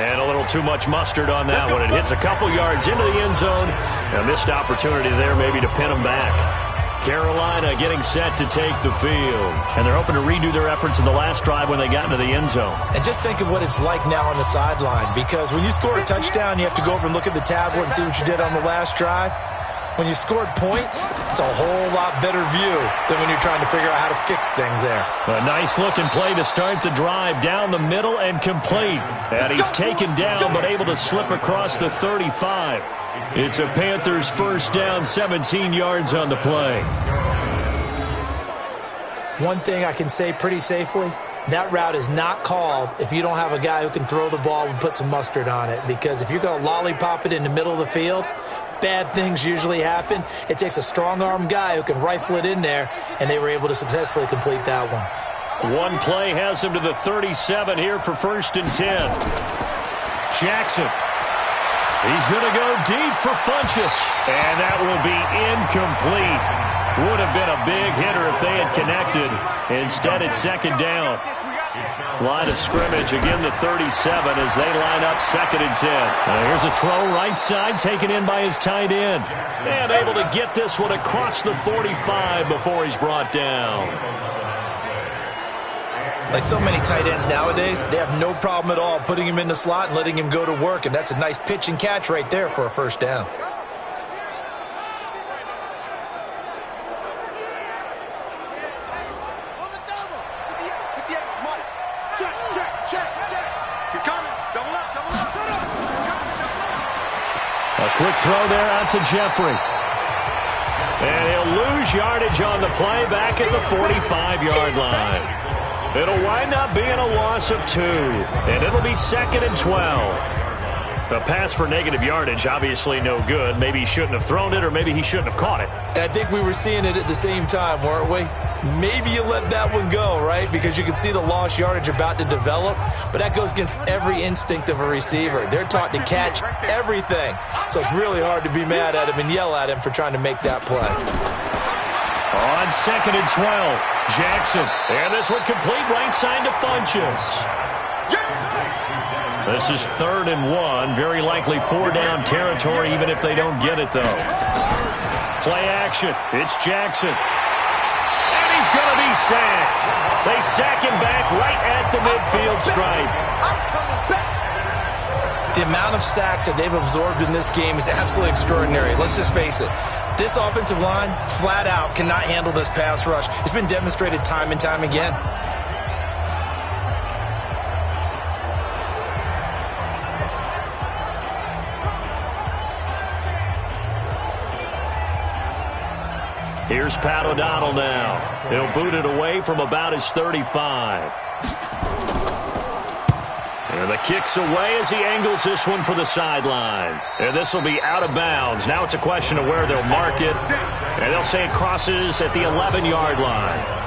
And a little too much mustard on that one. It hits a couple yards into the end zone. A missed opportunity there maybe to pin them back. Carolina getting set to take the field. And they're hoping to redo their efforts in the last drive when they got into the end zone. And just think of what it's like now on the sideline, because when you score a touchdown, you have to go over and look at the tablet and see what you did on the last drive. When you scored points, it's a whole lot better view than when you're trying to figure out how to fix things there. A nice-looking play to start the drive down the middle and complete. And he's taken down but able to slip across the 35. It's a Panthers first down, 17 yards on the play. One thing I can say pretty safely, that route is not called if you don't have a guy who can throw the ball and put some mustard on it. Because if you're going to lollipop it in the middle of the field, bad things usually happen. It takes a strong-arm guy who can rifle it in there, and they were able to successfully complete that one. One play has him to the 37 here for 1st and 10. Jackson. He's going to go deep for Funchess. And that will be incomplete. Would have been a big hitter if they had connected. Instead, it's 2nd down. Line of scrimmage, again the 37 as they line up 2nd and 10. Here's a throw right side, taken in by his tight end. And able to get this one across the 45 before he's brought down. Like so many tight ends nowadays, they have no problem at all putting him in the slot and letting him go to work. And that's a nice pitch and catch right there for a 1st down. Quick throw there out to Jeffrey. And he'll lose yardage on the play back at the 45-yard line. It'll wind up being a loss of 2. And it'll be 2nd and 12. A pass for negative yardage, obviously no good. Maybe he shouldn't have thrown it, or maybe he shouldn't have caught it. And I think we were seeing it at the same time, weren't we? Maybe you let that one go, right? Because you can see the lost yardage about to develop. But that goes against every instinct of a receiver. They're taught to catch everything. So it's really hard to be mad at him and yell at him for trying to make that play. On 2nd and 12, Jackson. And this one complete right side to Funchess. This is 3rd and 1. Very likely 4-down territory, even if they don't get it, though. Play action. It's Jackson. And he's going to be sacked. They sack him back right at the midfield stripe. The amount of sacks that they've absorbed in this game is absolutely extraordinary. Let's just face it. This offensive line, flat out, cannot handle this pass rush. It's been demonstrated time and time again. Here's Pat O'Donnell now. He'll boot it away from about his 35. And the kick's away as he angles this one for the sideline. And this will be out of bounds. Now it's a question of where they'll mark it. And they'll say it crosses at the 11-yard line.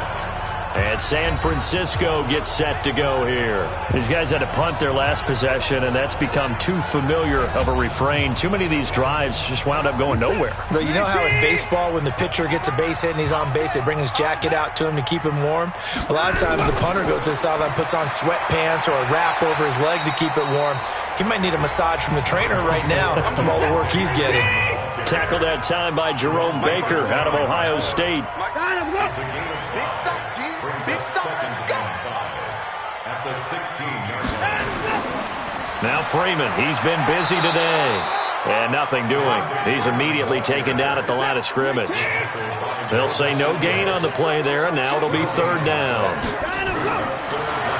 And San Francisco gets set to go here. These guys had to punt their last possession, and that's become too familiar of a refrain. Too many of these drives just wound up going nowhere. But you know how in baseball, when the pitcher gets a base hit and he's on base, they bring his jacket out to him to keep him warm? A lot of times the punter goes to the sideline, puts on sweatpants or a wrap over his leg to keep it warm. He might need a massage from the trainer right now from all the work he's getting. Tackled that time by Jerome Baker out of Ohio State. At the 16-yard line. Now Freeman, he's been busy today. And nothing doing. He's immediately taken down at the line of scrimmage. They'll say no gain on the play there, and now it'll be 3rd down.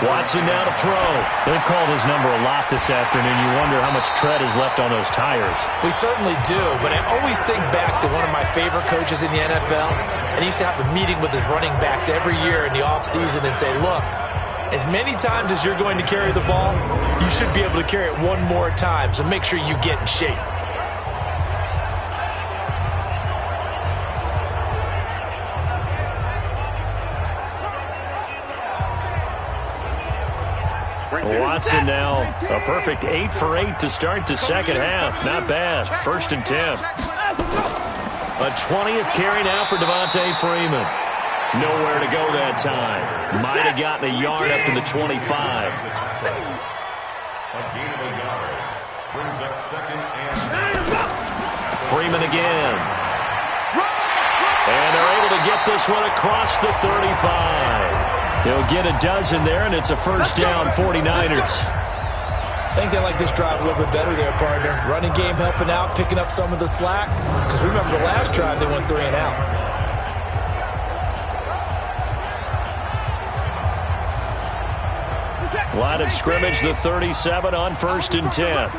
Watson now to throw. They've called his number a lot this afternoon. You wonder how much tread is left on those tires. We certainly do, but I always think back to one of my favorite coaches in the NFL, and he used to have a meeting with his running backs every year in the offseason and say, look, as many times as you're going to carry the ball, you should be able to carry it one more time, so make sure you get in shape. Watson now, a perfect 8 for 8 to start the second half. Not bad. 1st and 10. A 20th carry now for Devontae Freeman. Nowhere to go that time. Might have gotten a yard up to the 25. A gain of a yard. Brings up 2nd and 10. Freeman again. And they're able to get this one across the 35. He'll get a dozen there, and it's a 1st down, 49ers. I think they like this drive a little bit better there, partner. Running game helping out, picking up some of the slack. Because remember, the last drive, they went 3 and out. Line of scrimmage, the 37 on 1st and 10.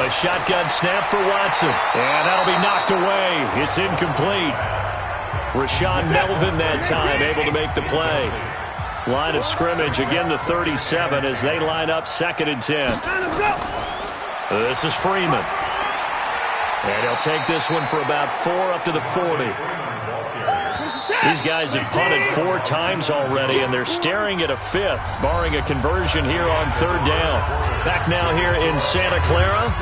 A shotgun snap for Watson. And that'll be knocked away. It's incomplete. Rashawn Melvin that time able to make the play. Line of scrimmage, again the 37 as they line up 2nd and 10. This is Freeman. And he'll take this one for about 4 up to the 40. These guys have punted 4 times already, and they're staring at a 5th, barring a conversion here on 3rd down. Back now here in Santa Clara.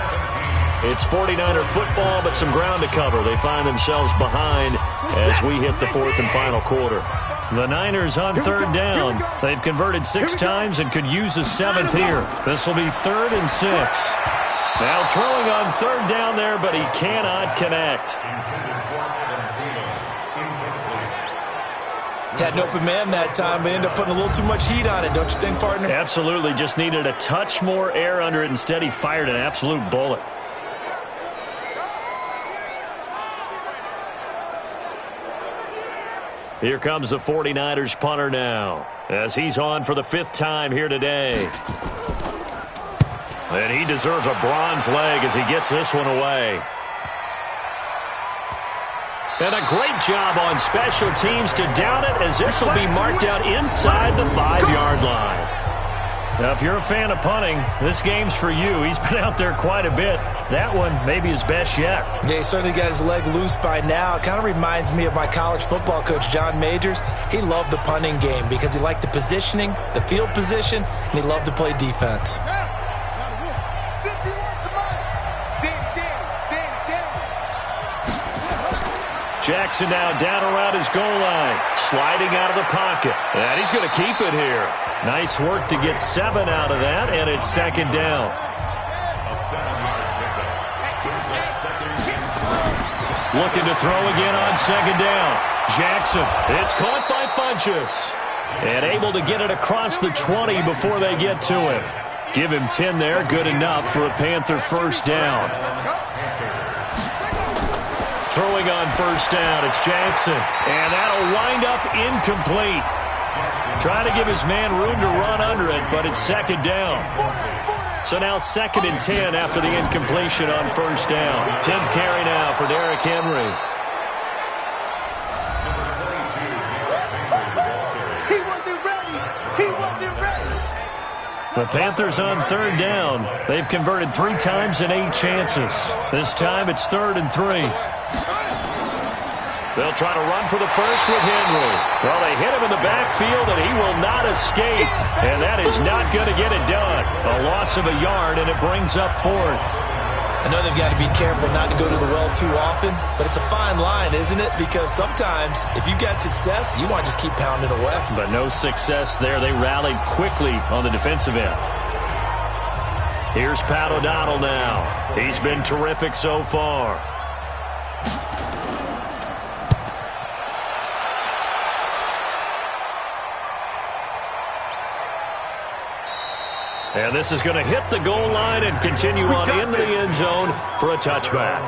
It's 49er football, but some ground to cover. They find themselves behind as we hit the 4th and final quarter. The Niners on 3rd down. They've converted 6 times and could use a 7th here. This will be 3rd and 6. Now throwing on 3rd down there, but he cannot connect. Had an open man that time, but ended up putting a little too much heat on it, don't you think, partner? Absolutely. Just needed a touch more air under it. Instead, he fired an absolute bullet. Here comes the 49ers punter now, as he's on for the 5th time here today. And he deserves a bronze leg as he gets this one away. And a great job on special teams to down it, as this will be marked out inside the 5-yard line. Now, if you're a fan of punting, this game's for you. He's been out there quite a bit. That one maybe his best yet. Yeah, he certainly got his leg loose by now. It kind of reminds me of my college football coach, John Majors. He loved the punting game because he liked the positioning, the field position, and he loved to play defense. Jackson now down around his goal line, sliding out of the pocket. And he's going to keep it here. Nice work to get 7 out of that, and it's 2nd down. A 7-yard pickup. Looking to throw again on 2nd down. Jackson, it's caught by Funchess. And able to get it across the 20 before they get to him. Give him 10 there, good enough for a Panther 1st down. Throwing on 1st down, it's Jackson. And that'll wind up incomplete. Trying to give his man room to run under it, but it's 2nd down. So now 2nd and 10 after the incompletion on 1st down. 10th carry now for Derrick Henry. He wasn't ready. He wasn't ready. The Panthers on 3rd down. They've converted 3 times in 8 chances. This time it's 3rd and 3. They'll try to run for the first with Henry. Well, they hit him in the backfield, and he will not escape. And that is not going to get it done. A loss of a yard, and it brings up 4th. I know they've got to be careful not to go to the well too often, but it's a fine line, isn't it? Because sometimes, if you got success, you want to just keep pounding away. But no success there. They rallied quickly on the defensive end. Here's Pat O'Donnell now. He's been terrific so far. And this is going to hit the goal line and continue on into the end zone for a touchback.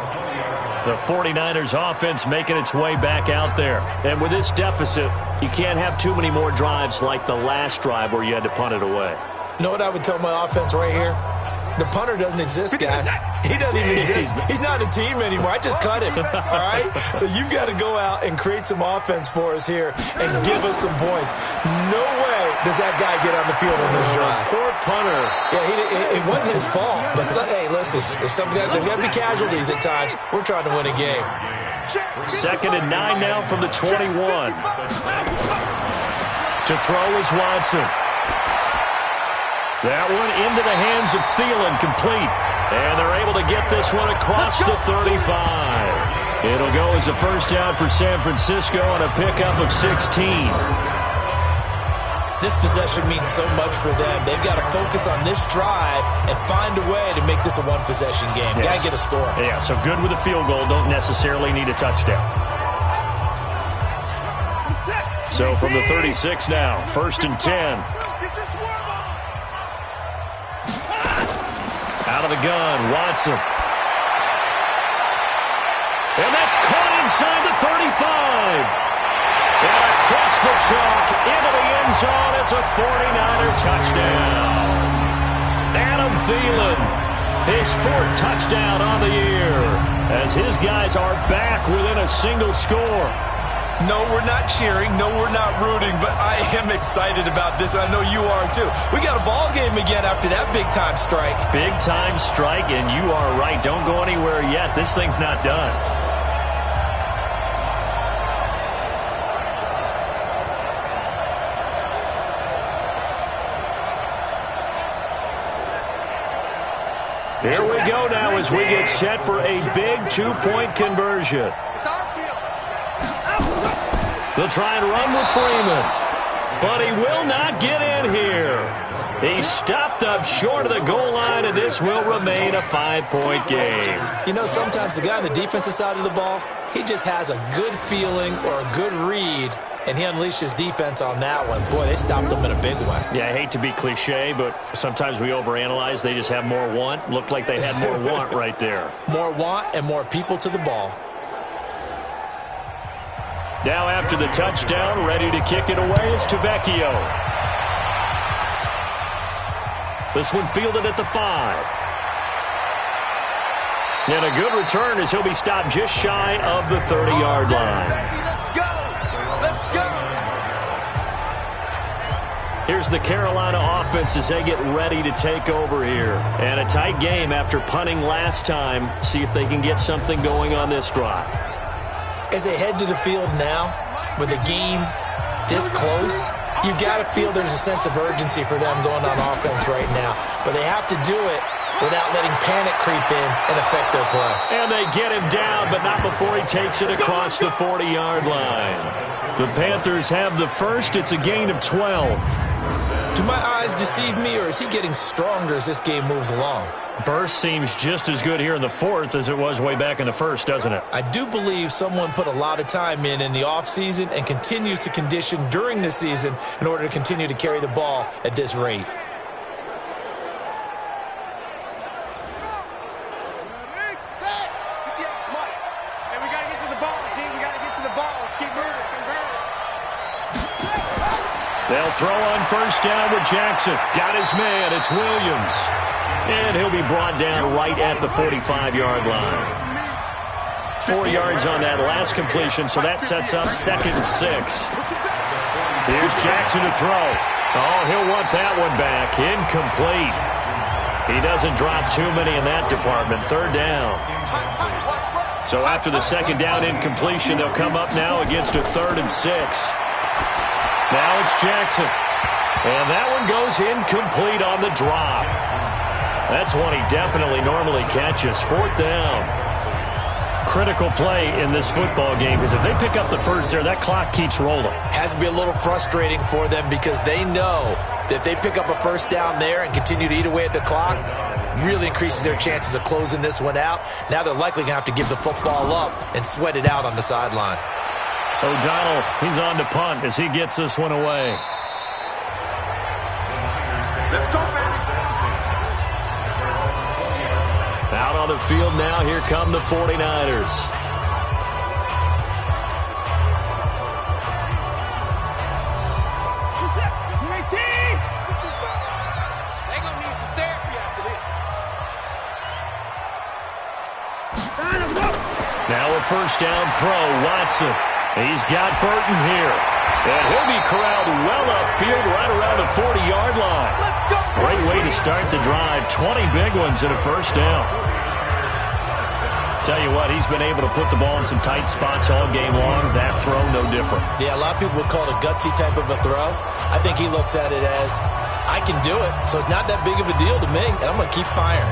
The 49ers offense making its way back out there. And with this deficit, you can't have too many more drives like the last drive where you had to punt it away. You know what I would tell my offense right here? The punter doesn't exist, guys. He doesn't even exist. He's not a team anymore. I just cut him, all right? So you've got to go out and create some offense for us here and give us some points. No way does that guy get on the field on this drive. Poor punter. Yeah, it wasn't his fault. But, hey, listen, there's got to be casualties at times. We're trying to win a game. 2nd and 9 now from the 21. To throw is Watson. That one into the hands of Thielen, complete. And they're able to get this one across the 35. It'll go as a 1st down for San Francisco on a pickup of 16. This possession means so much for them. They've got to focus on this drive and find a way to make this a one-possession game. Yes. Got to get a score. Yeah, so good with a field goal. Don't necessarily need a touchdown. So from the 36 now, 1st and 10. Out of the gun, Watson. And that's caught inside the 35. And across the chalk, into the end zone, it's a 49er touchdown. Adam Thielen, his 4th touchdown on the year, as his guys are back within a single score. No, we're not cheering. No, we're not rooting, but I am excited about this, and I know you are too. We got a ball game again after that big-time strike. Big-time strike, and you are right. Don't go anywhere yet. This thing's not done. Here we go now as we get set for a big two-point conversion. They'll try and run with Freeman, but he will not get in here. He's stopped up short of the goal line, and this will remain a 5-point game. You know, sometimes the guy on the defensive side of the ball, he just has a good feeling or a good read, and he unleashed his defense on that one. Boy, they stopped him in a big way. Yeah, I hate to be cliche, but sometimes we overanalyze. They just have more want. Looked like they had more want right there. More want and more people to the ball. Now after the touchdown, ready to kick it away is Tavecchio. This one fielded at the 5. And a good return as he'll be stopped just shy of the 30-yard line. Let's go! Here's the Carolina offense as they get ready to take over here. And a tight game after punting last time. See if they can get something going on this drive. As they head to the field now, with the game this close, you've got to feel there's a sense of urgency for them going on offense right now. But they have to do it without letting panic creep in and affect their play. And they get him down, but not before he takes it across the 40-yard line. The Panthers have the first. It's a gain of 12. Do my eyes deceive me, or is he getting stronger as this game moves along? Burst seems just as good here in the fourth as it was way back in the first, doesn't it? I do believe someone put a lot of time in the offseason and continues to condition during the season in order to continue to carry the ball at this rate. They'll throw on first down with Jackson. Got his man. It's Williams. And he'll be brought down right at the 45-yard line. 4 yards on that last completion, so that sets up 2nd and 6. Here's Jackson to throw. Oh, he'll want that one back. Incomplete. He doesn't drop too many in that department. 3rd down. So after the 2nd down incompletion, they'll come up now against a 3rd and 6. Now it's Jackson. And that one goes incomplete on the drop. That's one he definitely normally catches. 4th down. Critical play in this football game because if they pick up the first there, that clock keeps rolling. Has to be a little frustrating for them because they know that if they pick up a first down there and continue to eat away at the clock, really increases their chances of closing this one out. Now they're likely going to have to give the football up and sweat it out on the sideline. O'Donnell, he's on to punt as he gets this one away. Let's go, baby. Out on the field now, here come the 49ers. They're going to need some therapy after this. Now a first down throw, Watson. He's got Burton here. And he'll be corralled well upfield right around the 40-yard line. Great way to start the drive. 20 big ones and a first down. Tell you what, he's been able to put the ball in some tight spots all game long. That throw, no different. Yeah, a lot of people would call it a gutsy type of a throw. I think he looks at it as, I can do it, so it's not that big of a deal to me, and I'm going to keep firing.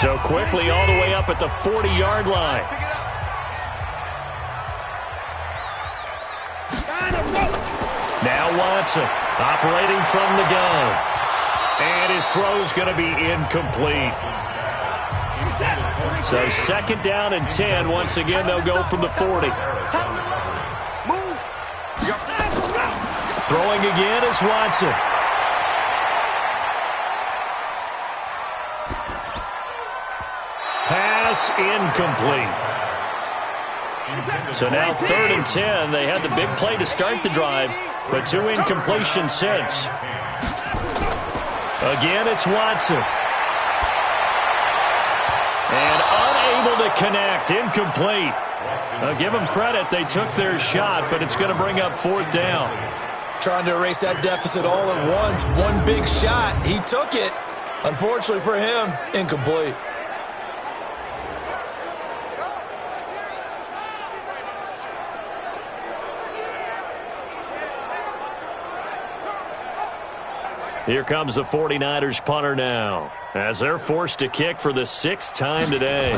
So quickly all the way up at the 40-yard line. Now Watson operating from the gun. And his throw's going to be incomplete. So 2nd down and 10. Once again, they'll go from the 40. Throwing again is Watson. Pass incomplete. So now 3rd and 10. They had the big play to start the drive, but 2 incompletions since. Again, it's Watson. And unable to connect. Incomplete. Give them credit. They took their shot, but it's going to bring up 4th down. Trying to erase that deficit all at once. One big shot. He took it. Unfortunately for him, incomplete. Here comes the 49ers punter now, as they're forced to kick for the 6th time today.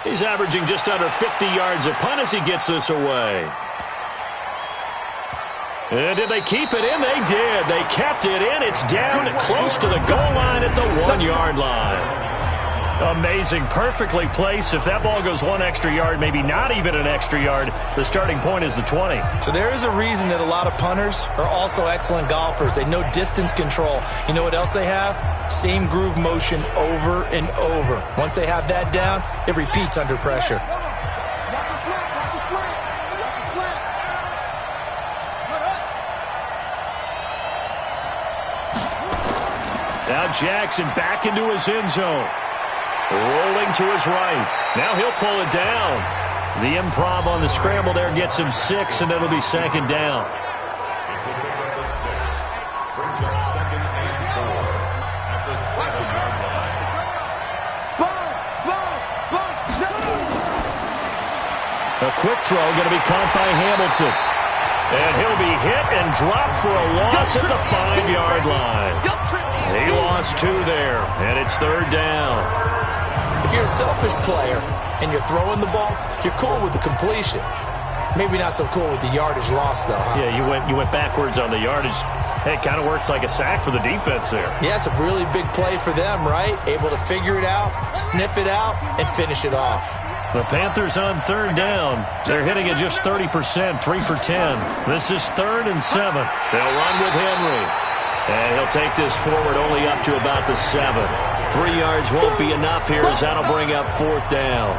He's averaging just under 50 yards a punt as he gets this away. And did they keep it in? They did. They kept it in. It's down close to the goal line at the 1-yard line. Amazing. Perfectly placed. If that ball goes 1 extra yard, maybe not even an extra yard, the starting point is the 20. So there is a reason that a lot of punters are also excellent golfers. They know distance control. You know what else they have? Same groove motion over and over. Once they have that down, it repeats under pressure. Now Jackson back into his end zone. Rolling to his right. Now he'll pull it down. The improv on the scramble there gets him 6, and it'll be 2nd down. It's a pickup of 6. Brings up 2nd and 4 at the 7-yard line. A quick throw going to be caught by Hamilton. And he'll be hit and dropped for a loss at the 5-yard line. He lost 2 there, and it's 3rd down. If you're a selfish player and you're throwing the ball, you're cool with the completion. Maybe not so cool with the yardage loss, though, huh? Yeah, you went backwards on the yardage. Hey, it kind of works like a sack for the defense there. Yeah, it's a really big play for them, right? Able to figure it out, sniff it out, and finish it off. The Panthers on 3rd down. They're hitting at just 30%, 3 for 10. This is 3rd and 7. They'll run with Henry. And he'll take this forward only up to about the 7. 3 yards won't be enough here as that'll bring up 4th down.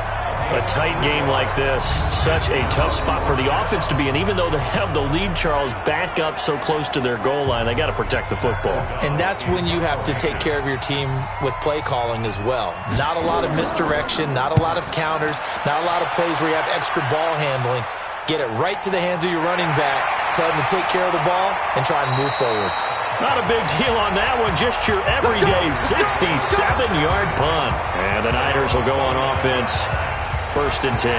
A tight game like this, such a tough spot for the offense to be in. Even though they have the lead, Charles, back up so close to their goal line, they got to protect the football. And that's when you have to take care of your team with play calling as well. Not a lot of misdirection, not a lot of counters, not a lot of plays where you have extra ball handling. Get it right to the hands of your running back, tell them to take care of the ball, and try and move forward. Not a big deal on that one. Just your everyday 67-yard punt. And the Niners will go on offense. 1st and 10.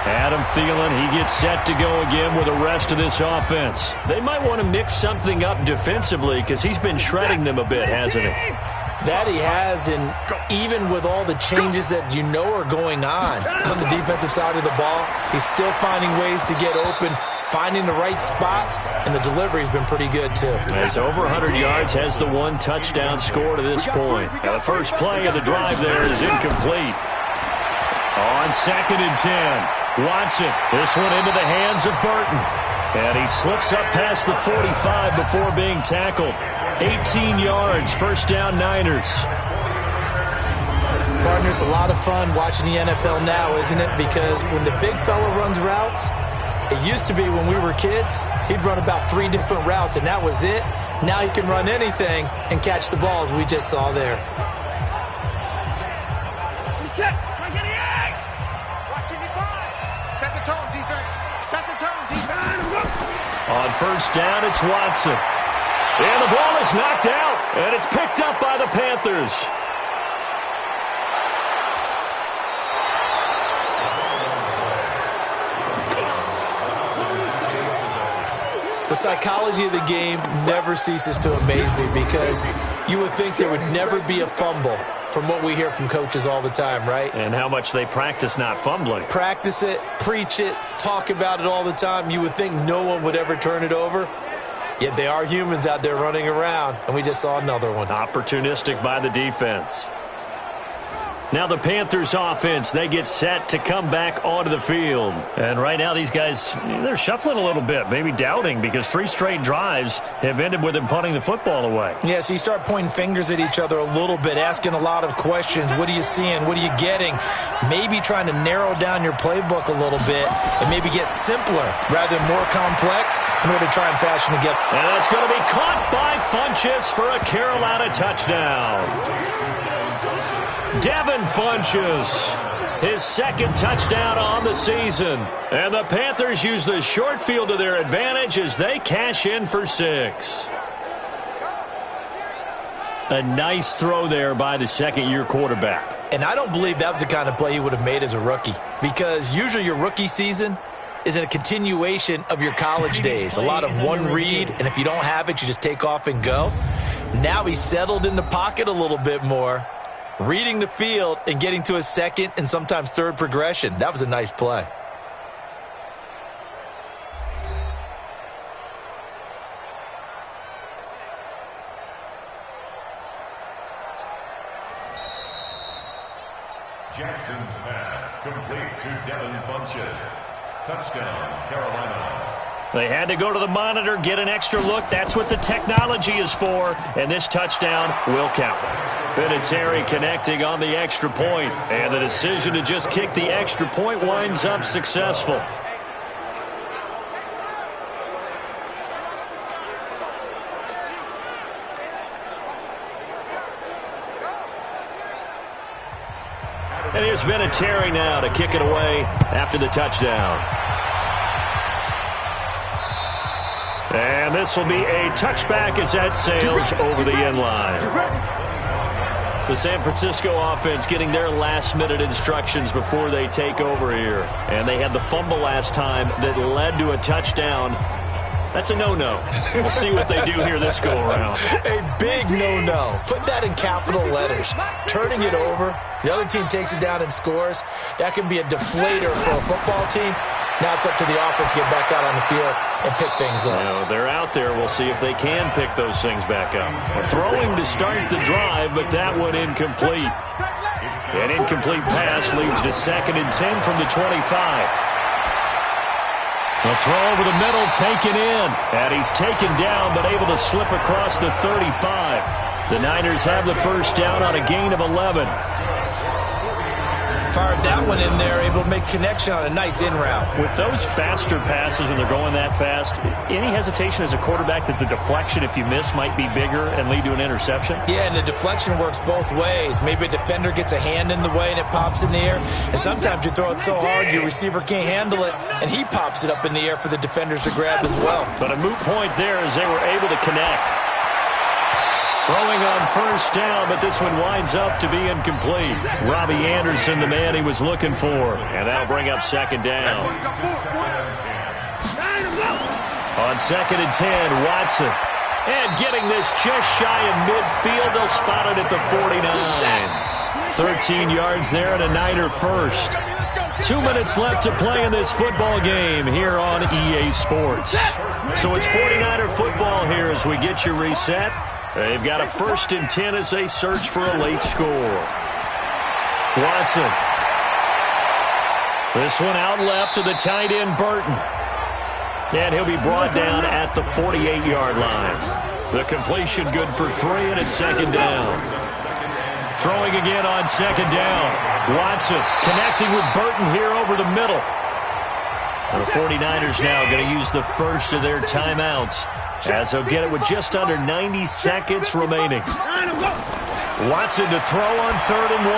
Adam Thielen, he gets set to go again with the rest of this offense. They might want to mix something up defensively because he's been shredding them a bit, hasn't he? That he has, and even with all the changes that you know are going on the defensive side of the ball, he's still finding ways to get open, finding the right spots, and the delivery's been pretty good, too. Has over 100 yards, has the 1 touchdown score to this point. Now, the first play of the drive there is incomplete. On 2nd and 10, Watson, this one into the hands of Burton. And he slips up past the 45 before being tackled. 18 yards, 1st down Niners. Partner, it's a lot of fun watching the NFL now, isn't it? Because when the big fella runs routes, it used to be when we were kids, he'd run about 3 different routes, and that was it. Now he can run anything and catch the balls we just saw there. On 1st down, it's Watson. And the ball is knocked out, and it's picked up by the Panthers. The psychology of the game never ceases to amaze me because you would think there would never be a fumble from what we hear from coaches all the time, right? And how much they practice not fumbling. Practice it, preach it, talk about it all the time. You would think no one would ever turn it over. Yet they are humans out there running around, and we just saw another one. Opportunistic by the defense. Now the Panthers offense, they get set to come back onto the field. And right now these guys, they're shuffling a little bit, maybe doubting, because 3 straight drives have ended with them punting the football away. Yeah, so you start pointing fingers at each other a little bit, asking a lot of questions. What are you seeing? What are you getting? Maybe trying to narrow down your playbook a little bit and maybe get simpler rather than more complex in order to try and fashion together. And that's going to be caught by Funchess for a Carolina touchdown. Devin Funchess, his second touchdown on the season. And the Panthers use the short field to their advantage as they cash in for 6. A nice throw there by the second-year quarterback. And I don't believe that was the kind of play he would have made as a rookie, because usually your rookie season is a continuation of your college days. A lot of one read, and if you don't have it, you just take off and go. Now he's settled in the pocket a little bit more, reading the field and getting to his second and sometimes third progression. That was a nice play. Jackson's pass complete to Devin Funchess. Touchdown, Carolina. They had to go to the monitor, get an extra look. That's what the technology is for. And this touchdown will count. Vinatieri connecting on the extra point. And the decision to just kick the extra point winds up successful. And here's Vinatieri now to kick it away after the touchdown. And this will be a touchback as that sails over the end line. The San Francisco offense getting their last-minute instructions before they take over here. And they had the fumble last time that led to a touchdown. That's a no-no. We'll see what they do here this go-around. A big no-no. Put that in capital letters. Turning it over, the other team takes it down and scores. That can be a deflator for a football team. Now it's up to the offense to get back out on the field and pick things up. You know, they're out there. We'll see if they can pick those things back up. Throwing to start the drive, but that one incomplete. An incomplete pass leads to 2nd and 10 from the 25. The throw over the middle, taken in. And he's taken down, but able to slip across the 35. The Niners have the first down on a gain of 11. Fired that one in there, able to make connection on a nice in route. With those faster passes and they're going that fast, any hesitation as a quarterback that the deflection, if you miss, might be bigger and lead to an interception? Yeah, and the deflection works both ways. Maybe a defender gets a hand in the way and it pops in the air. And sometimes you throw it so hard your receiver can't handle it, and he pops it up in the air for the defenders to grab as well. But a moot point there as they were able to connect. Throwing on first down, but this one winds up to be incomplete. Robbie Anderson, the man he was looking for. And that'll bring up 2nd down. On 2nd and 10, Watson. And getting this just shy of midfield, they'll spot it at the 49. 13 yards there and a Niner first. 2 minutes left to play in this football game here on EA Sports. So it's 49er football here as we get you reset. They've got a 1st and 10 as they search for a late score. Watson. This one out left to the tight end, Burton. And he'll be brought down at the 48-yard line. The completion good for 3, and it's 2nd down. Throwing again on 2nd down. Watson connecting with Burton here over the middle. And the 49ers now going to use the first of their timeouts, as they'll get it with just under 90 seconds remaining. Watson to throw on 3rd and 1.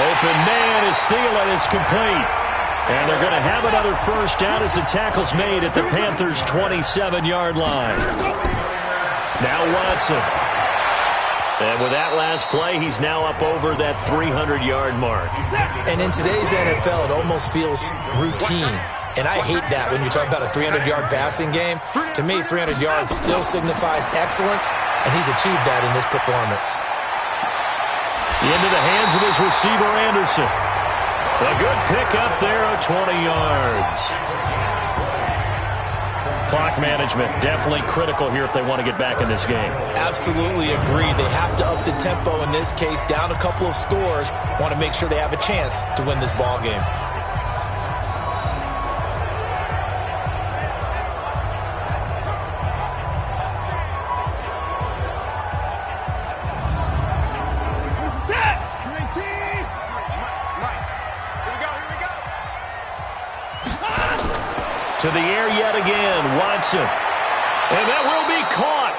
Open man is Thielen. It's complete. And they're going to have another first down as the tackle's made at the Panthers' 27-yard line. Now Watson. And with that last play, he's now up over that 300-yard mark. And in today's NFL, it almost feels routine. And I hate that when you talk about a 300-yard passing game. To me, 300 yards still signifies excellence, and he's achieved that in this performance. Into the hands of his receiver, Anderson. A good pickup there of 20 yards. Clock management definitely critical here if they want to get back in this game. Absolutely agree. They have to up the tempo in this case, down a couple of scores. Want to make sure they have a chance to win this ball game. To the air yet again, Watson. And that will be caught,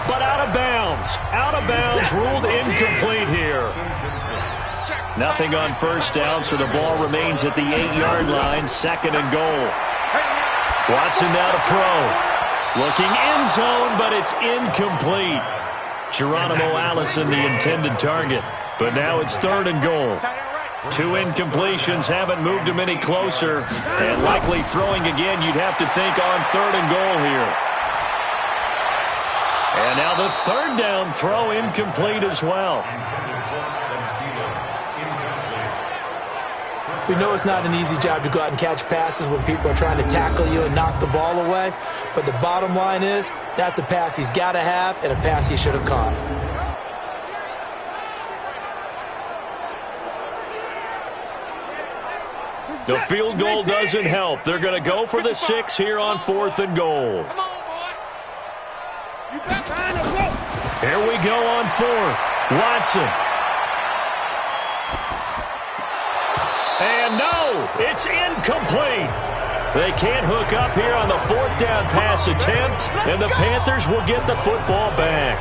but out of bounds. Out of bounds, ruled incomplete here. Nothing on first down, so the ball remains at the 8-yard line, 2nd and goal. Watson now to throw. Looking end zone, but it's incomplete. Geronimo Allison, the intended target. But now it's 3rd and goal. 2 incompletions haven't moved him any closer. And likely throwing again, you'd have to think on 3rd and goal here. And now the 3rd down throw incomplete as well. We know it's not an easy job to go out and catch passes when people are trying to tackle you and knock the ball away. But the bottom line is, that's a pass he's got to have and a pass he should have caught. The field goal doesn't help. They're going to go for the 6 here on 4th and goal. Here we go on 4th. Watson. And no, it's incomplete. They can't hook up here on the 4th down pass attempt, and the Panthers will get the football back.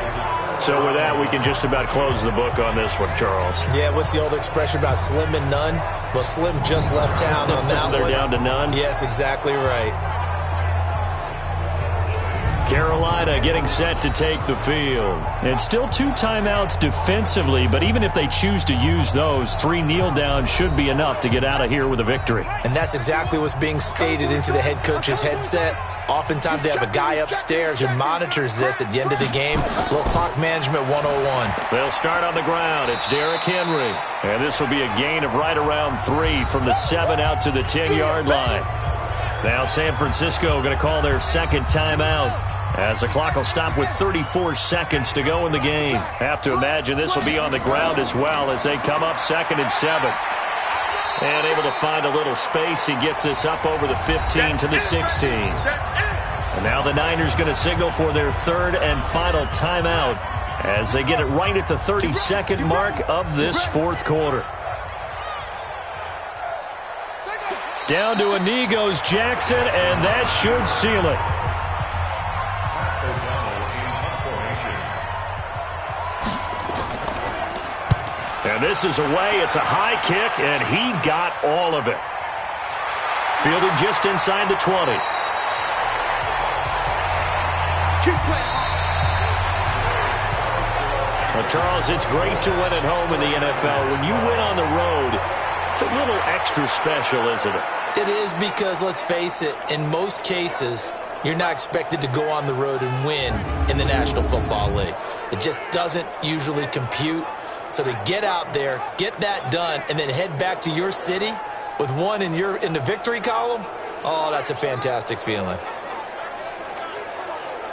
So with that, we can just about close the book on this one, Charles. Yeah, what's the old expression about slim and none? Well, Slim just left town on that They're one. down to none? Yes, exactly right. Carolina getting set to take the field. And still 2 timeouts defensively, but even if they choose to use those, 3 kneel downs should be enough to get out of here with a victory. And that's exactly what's being stated into the head coach's headset. Oftentimes they have a guy upstairs who monitors this at the end of the game. A little clock management 101. They'll start on the ground. It's Derrick Henry. And this will be a gain of right around 3 from the 7 out to the 10-yard line. Now San Francisco going to call their 2nd timeout, as the clock will stop with 34 seconds to go in the game. Have to imagine this will be on the ground as well as they come up 2nd and 7. And able to find a little space. He gets this up over the 15 to the 16. And now the Niners going to signal for their 3rd and final timeout as they get it right at the 32nd mark of this 4th quarter. Down to a knee goes Jackson, and that should seal it. And this is away. It's a high kick, and he got all of it. Fielded just inside the 20. Well, Charles, it's great to win at home in the NFL. When you win on the road, it's a little extra special, isn't it? It is, because, let's face it, in most cases, you're not expected to go on the road and win in the National Football League. It just doesn't usually compute. So to get out there, get that done, and then head back to your city with one in the victory column, oh, that's a fantastic feeling.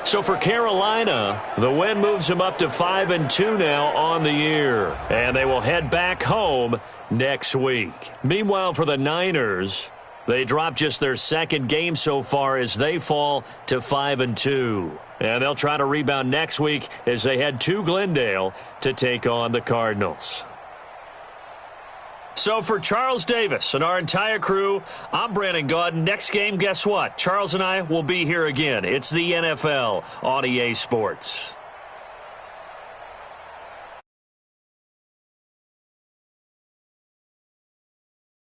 So for Carolina, the win moves them up to 5-2 now on the year. And they will head back home next week. Meanwhile, for the Niners, they drop just their 2nd game so far as they fall to 5-2. And they'll try to rebound next week as they head to Glendale to take on the Cardinals. So for Charles Davis and our entire crew, I'm Brandon Gaudin. Next game, guess what? Charles and I will be here again. It's the NFL on EA Sports.